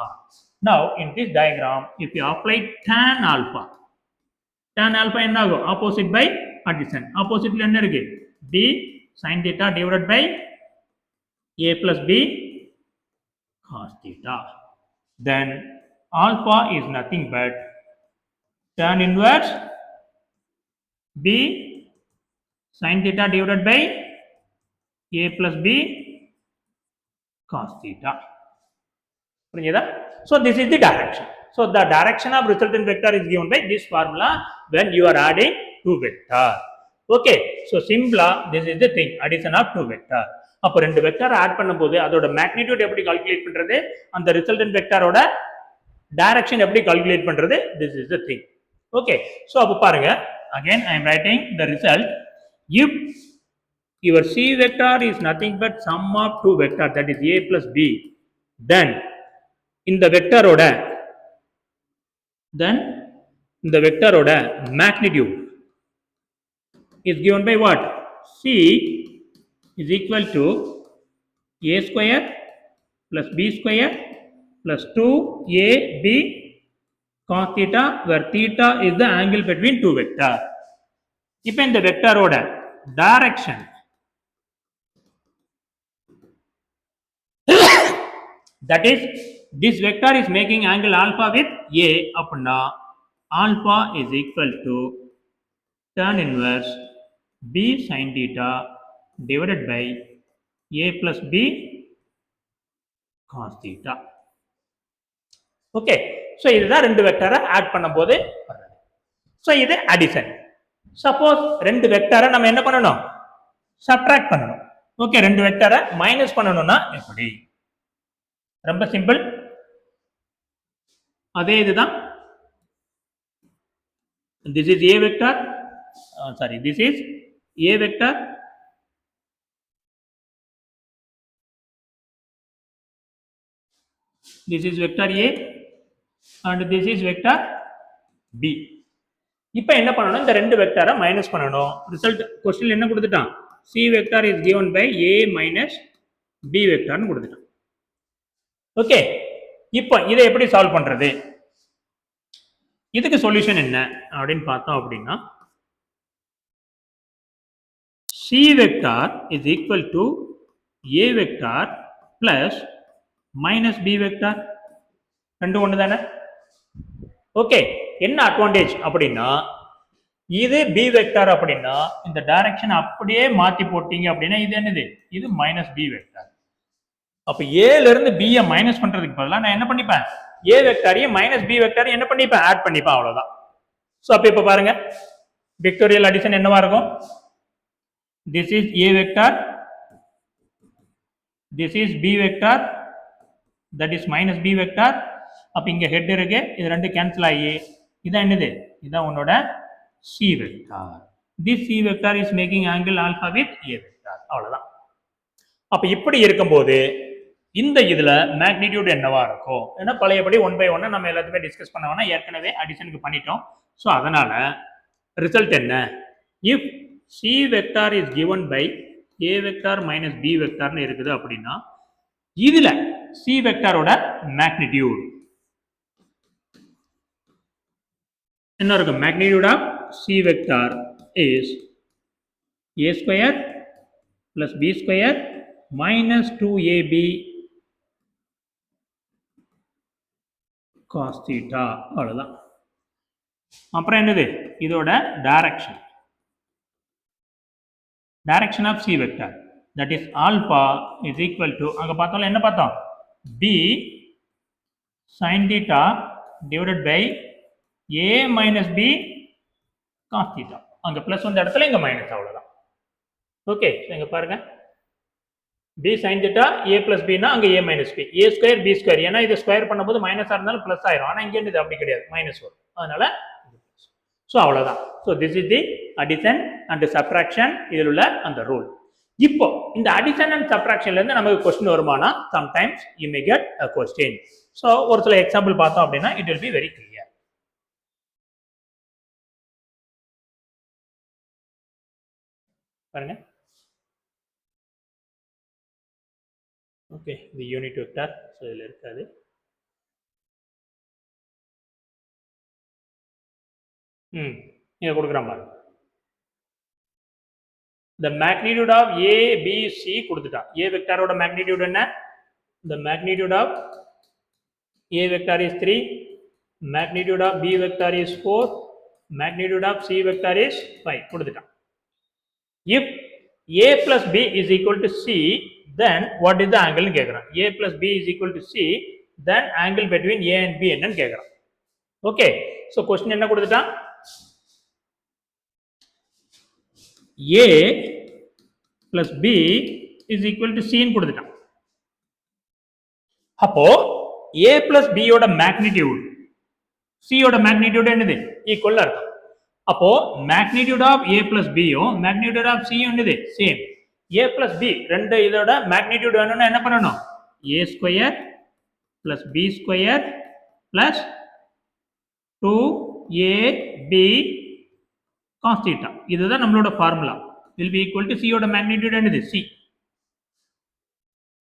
நவ in this diagram if you apply tan alpha, tan alpha என்ன ஆகும், ஆப்போசிட் பை அடிஷன். ஆப்போசிட்ல என்ன இருக்கு, b sin theta divided by a plus b cos theta. Then alpha is nothing but tan inverse b sin theta divided by a plus b cos theta. So this is the direction. So the direction of resultant vector is given by this formula when you are adding two vector. Okay, so simple, this is the thing, addition of two vector. அப்போ ரெண்டு vector add பண்ணும்போது அதோட magnitude எப்படி calculate பண்றது, அந்த resultant வெக்டரோட direction எப்படி calculate பண்றது, this is the thing. Okay, so அப்போ பாருங்க, again I am writing the result. If your C vector is nothing but sum of two vector, that is a plus b, then இந்த வெக்டரோட magnitude is given by what? C is equal to a square plus b square plus 2ab cos theta, where theta is the angle between two vector. இப்போ இந்த வெக்டரோட direction that is this vector is making angle alpha with a, அப்படின்னா alpha is equal to tan inverse b sin theta divided by a plus b cos theta. Okay, so இதுதான் ரெண்டு வெக்டரை add பண்ணும்போது வர்றது. So இது addition. Suppose ரெண்டு வெக்டரை நம்ம என்ன பண்ணணும், சப்ட்ராக்ட் பண்ணணும். ஓகே, ரெண்டு வெக்டரை மைனஸ் பண்ணணும்னா எப்படி, ரொம்ப சிம்பிள். அதே இதுதான், this is a vector, this is a vector, this is vector a and this is vector b. இப்போ என்ன பண்ணணும், இந்த ரெண்டு வெக்டரை மைனஸ் பண்ணணும். ரிசல்ட் क्वेश्चन என்ன கொடுத்துட்டான், c vector is given by a minus b vectorனு கொடுத்துட்டான். ஓகே, இப்போ இதை எப்படி சால்வ் பண்றது, இதுக்கு சொல்யூஷன் என்ன அப்படின்னு பார்த்தோம் அப்படின்னா, c vector is equal to a vector plus minus b vector, ரெண்டு ஒன்று தானே. ஓகே, என்ன அட்வான்டேஜ் அப்படின்னா, இது b வெக்டார் அப்படின்னா இந்த டைரக்ஷன் அப்படியே மாத்தி போட்டீங்க அப்படின்னா இது என்னது, இது மைனஸ் b வெக்டார். அப்ப ஏல இருந்து b யை மைனஸ் பண்றதுக்கு பதிலா நான் என்ன பண்ணிப்பேன், a வெக்டாரையும் மைனஸ் b வெக்டாரையும் என்ன பண்ணிப்பேன், ஆட் பண்ணிப்பேன், அவ்வளவுதான். சோ அப்ப இப்ப பாருங்க, வெக்டோரியல் அடிஷன் என்னவா இருக்கும், this is a vector, this is b vector, that is minus b vector. அப்ப இங்க ஹெட் இருக்கு, இது ரெண்டு கேன்சல் ஆகி இதான் என்னது, இதான் உன்னோட c vector. this c vector is making angle alpha with a vector, அவ்வளவுதான். அப்ப இப்படி இருக்கும்போது இந்த இதுல மேக்னிடியூட் என்னவா இருக்கும், ஏன்னா பழையபடி 1 by 1 நம்ம எல்லாத்தையுமே டிஸ்கஸ் பண்ணோம்னா ஏற்கனவே அடிஷனுக்கு பண்ணிட்டோம். ஸோ அதனால ரிசல்ட் என்ன, if c vector is given by a vector minus b vectorனு இருக்குது அப்படின்னா இதுல c வெக்டாரோட மேக்னிடியூட் என்ன இருக்கும், magnitude of c vector is a square plus b square minus 2ab cos theta, அவ்வளவுதான். அப்புறம் என்னது, இதோட direction of c vector, that is alpha is equal to, அங்க பார்த்தோம் என்ன பார்த்தோம், b sin theta divided by a minus b cos theta. அங்க plus வந்த இடத்துல இங்க மைனஸ், அவ்வளவுதான். ஓகே, இங்க பாருங்க, b sin theta a plus b னா அங்க a minus b, a square b square, ஏன்னா இது ஸ்கொயர் பண்ணும்போது மைனஸா இருந்தாலும் பிளஸ் ஆயிரும், ஆனா இங்க இது அப்படி கிடையாது, மைனஸ் வரும், அதனால சோ அவ்வளவுதான். So this is the addition and subtraction, இதில் உள்ள அந்த ரூல். இப்போ இந்த அடிஷன் அண்ட் சப்ட்ராக்ஷன்ல இருந்து நமக்கு क्वेश्चन வருமானா, sometimes you may get a question. So ஒரு சில எக்ஸாம்பிள் பார்த்தோம் அப்படின்னா it will be very clear. பாருங்க, ஓகே, இது யூனிட் வெக்டார், சோ இதுல இருக்காது. இங்க கொடுக்குற மாதிரி the magnitude of a b c கொடுத்துட்டான். a வெக்டாரோட மேக்னிடியூட் என்ன, the magnitude of a vector is 3, magnitude of b vector is 4, magnitude of c vector is 5 கொடுத்துட்டான். if a plus b is equal to c, then what is the angle னு கேக்குறான். a plus b is equal to c, then angle between a and b என்னன்னு கேக்குறான். Okay, so question என்ன கொடுத்துட்டான்? a plus b is equal to c ன்னு கொடுத்துட்டான். அப்போ a plus b யோட மேக்னிடியூட் c யோட மேக்னிடியூட் என்னது? ஈக்குவல் இருக்கும். அப்போ magnitude of a plus b யும் மேக்னிடியூட் ஆஃப் c யும் என்னது? சேம். a plus b ரெண்டு இதோட மேக்னிடியூட் வேணும்னா என்ன பண்ணணும்? a square plus b square plus 2ab cos theta. இதுதான் நம்மளோட formula. will be equal to c யோட மேக்னிடியூட் என்னது? c.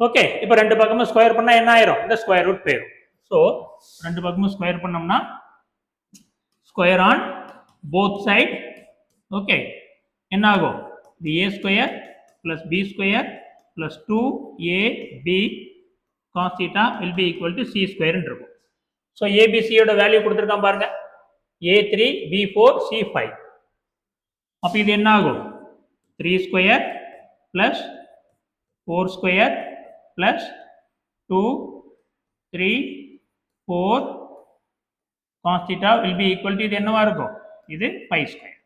ஓகே, இப்போ ரெண்டு பக்கமும் ஸ்கொயர் பண்ணா என்ன ஆயிரும்? இந்த ஸ்கொயர் ரூட் போயிடும். ஸோ ரெண்டு பக்கமும் ஸ்கொயர் பண்ணோம்னா square on both side. Okay, என்ன ஆகும்? இது a square plus b square plus 2ab cos theta will be equal to c square இருக்கும். ஸோ abc யோட வேல்யூ கொடுத்துருக்கான் பாருங்க, a3 b4 c5. அப்போ இது என்ன ஆகும்? 3 square plus 4 square plus 2 3 4 cos theta will be equal to இது என்னவா இருக்கும்? இது 5 ஸ்கொயர்.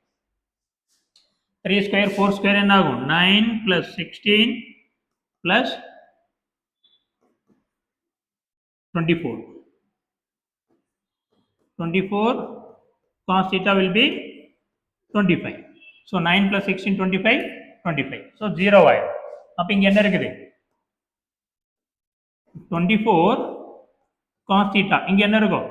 3 ஸ்கொயர் 4 ஸ்கொயர் என்ன ஆகும்? 9 plus 16 plus 24. 24 cos theta will be 25. So 9 plus 16 25 25. So 0 ஆயிடும். அப்போ இங்க என்ன இருக்குது? 24 cos theta இங்க என்ன இருக்கும்?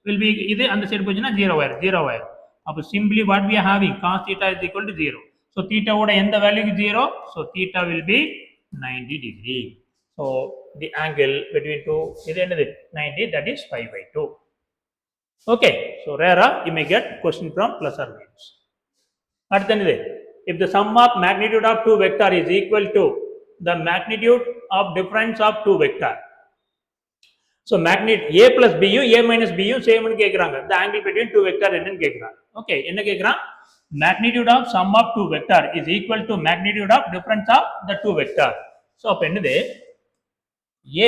will be இது அந்த சைடு போச்சுன்னா 0 ஆயிடும். 0 ஆயிடும். அப்போ simply what we are having, cos theta is equal to 0. So theta ஓட எந்த வேல்யூக்கு 0? So theta will be 90 degree. So the angle between two இது என்னது? 90, that is 5/2. Okay, so rare you may get question from plus or minus. அடுத்து என்னது? If the sum of magnitude of two vector is equal to the magnitude of difference of two vector. So magnitude a plus b யும் a minus b யும் same னு கேக்குறாங்க. The angle between two vector என்னன்னு கேக்குறாங்க. Okay, என்ன கேக்குறான்? Magnitude of sum of two vector is equal to magnitude of difference of the two vector. So அப்ப என்னது?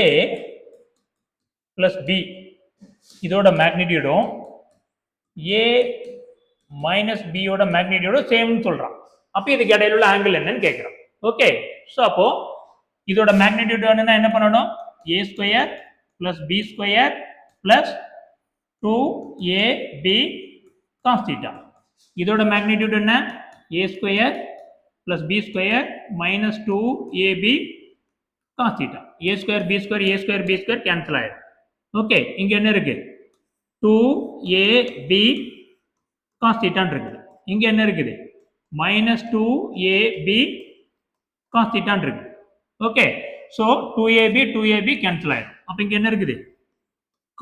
a plus b இதோட மேக்னிடியூடும் a minus b யோட மேக்னிடியூடும் சேம்னு சொல்றான். அப்ப இதுக்கு இடையில உள்ள ஆங்கிள் என்னன்னு கேக்குறான். ஓகே, ஸோ அப்போ இதோட மேக்னிடியூட் வேணும்னா என்ன பண்ணணும்? a square plus b square plus 2ab cos theta. இதோட மேக்னிடியூட் என்ன? a square plus b square minus 2ab cos theta. a square b square a square b square cancel ஆயிடும். Okay, இங்க என்ன இருக்கு? 2ab cos theta இருக்குது. இங்க என்ன இருக்குது? minus 2ab cos theta இருக்கு. ஓகே, ஸோ 2ab கேன்சல் ஆயிடும். அப்போ இங்க என்ன இருக்குது?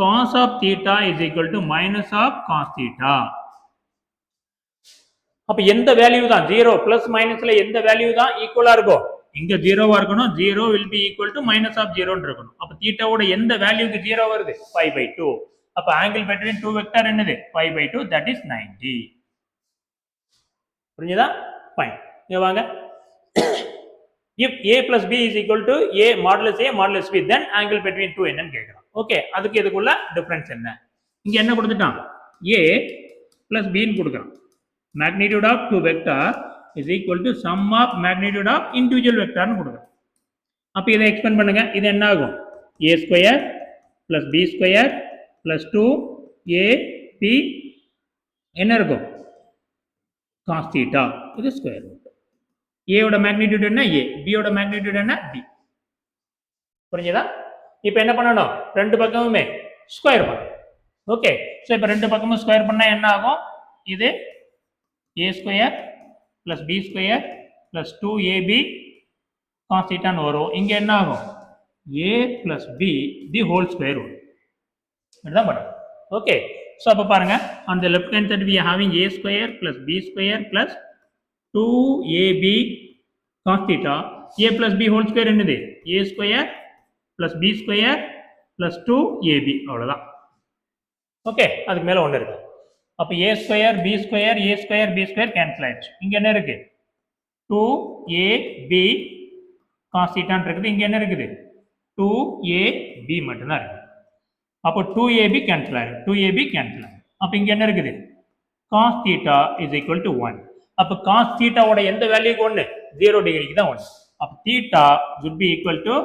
cos of theta is equal to minus of cos theta. அப்ப எந்த வேல்யூ தான் 0 பிளஸ் மைனஸ்ல எந்த வேல்யூ தான் ஈக்குவலா இருக்கும்? இங்க 0வா இருக்கணும். 0 will be equal to minus of 0 ன்னு இருக்கணும். அப்ப தீட்டாவோட எந்த வேல்யூக்கு 0 வருது? 5/2. அப்ப angle between two vector என்னது? 5/2, that is 90. புரியுதா? ஃபைன். இங்க வாங்க. if a plus b is equal to a modulus b, then angle between two என்னன்னு கேக்குறான். ஓகே, அதுக்கு இதுக்குள்ள டிஃபரன்ஸ் என்ன? இங்க என்ன கொடுத்துட்டான்? a plus b ன்னு கொடுக்குறான். magnitude of two vector is equal to sum of magnitude of individual vector ன்னு கொடுக்குறான். அப்ப இதை எக்ஸ்பேண்ட் பண்ணுங்க. இது என்ன ஆகும்? a square plus b square plus 2ab என்ன இருக்கும்? cos theta. இது ஸ்கொயர் ரூட். a யோட மேக்னிடியூட் என்ன? a. b யோட மேக்னிடியூட் என்ன? b. புரியுதா? இப்போ என்ன பண்ணணும்? ரெண்டு பக்கமுமே ஸ்கொயர் பண்ணணும். ஓகே, ஸோ இப்போ ரெண்டு பக்கமும் ஸ்கொயர் பண்ணா என்ன ஆகும்? இது a square plus b square plus 2ab cos theta ன்னு வரும். இங்க என்ன ஆகும்? a plus b the whole square வரும். இதுதான் பண்ணணும். ஓகே, ஸோ அப்போ பாருங்க, on the left hand side we are having a square plus b square plus 2ab cos theta. a plus b whole square என்னது? a square plus b square plus 2ab. அவ்வளவுதான். Okay, அதுக்கு மேல ஒன்று இருக்கு. அப்போ a square b square a square b square cancel ஆயிடுச்சு. இங்க என்ன இருக்கு? 2ab cos theta இருக்குது. இங்க என்ன இருக்குது 2ab மட்டும்தான் இருக்கு. அப்போ 2ab கேன்சல் ஆயிடும், 2ab கேன்சல் ஆயிடும். அப்போ இங்க என்ன இருக்குது cos theta is equal to 1. அப்போ cos theta ஓட எந்த வேல்யூக்கு 1 0 டிகிரிக்கு தான் 1. அப்போ theta would be equal to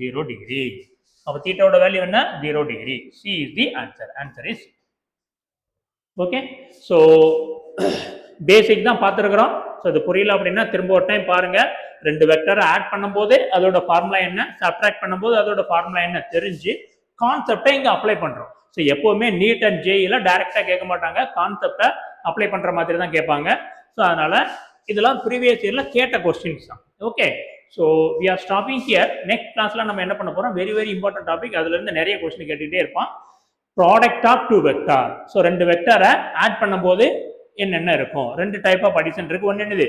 0 degree. அப்போ theta ஓட வேல்யூ என்ன 0 degree. C is the answer. Answer is okay. So basic தான் பார்த்துருக்குறோம். ஸோ இது புரியல அப்படின்னா திரும்ப ஒரு டைம் பாருங்க. ரெண்டு வெக்டரை ஆட் பண்ணும்போது அதோட ஃபார்முலா என்ன, சப்ட்ராக்ட் பண்ணும்போது அதோட ஃபார்முலா என்ன தெரிஞ்சு கான்செப்டை இங்கே அப்ளை பண்ணுறோம். ஸோ எப்போவுமே நீட் அண்ட் ஜேஇல டைரக்டாக கேட்க மாட்டாங்க, கான்செப்டை அப்ளை பண்ணுற மாதிரி தான் கேட்பாங்க. ஸோ அதனால இதெல்லாம் ப்ரீவியஸ் இயரில் கேட்ட கொஸ்டின்ஸ் தான். Okay. So we are stopping here. Next கிளாஸில் நம்ம என்ன பண்ண போகிறோம், வெரி வெரி இம்பார்ட்டன்ட் டாபிக். அதுலேருந்து நிறைய கொஸ்டின் கேட்டுகிட்டே இருப்பான். Product of two vector. So ரெண்டு வெக்டாரை ஆட் பண்ணும்போது என்னென்ன இருக்கும், ரெண்டு டைப் ஆஃப் அடிஷன் இருக்கு. ஒன்று என்னது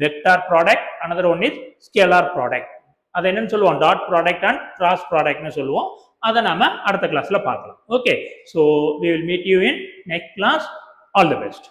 vector product, another one is scalar product. அதை என்னன்னு சொல்லுவோம் டாட் ப்ராடக்ட் அண்ட் கிராஸ் ப்ராடக்ட்னு சொல்லுவோம். அதை நாம அடுத்த கிளாஸ்ல பார்க்கலாம். Okay. So we will meet you in next class. All the best.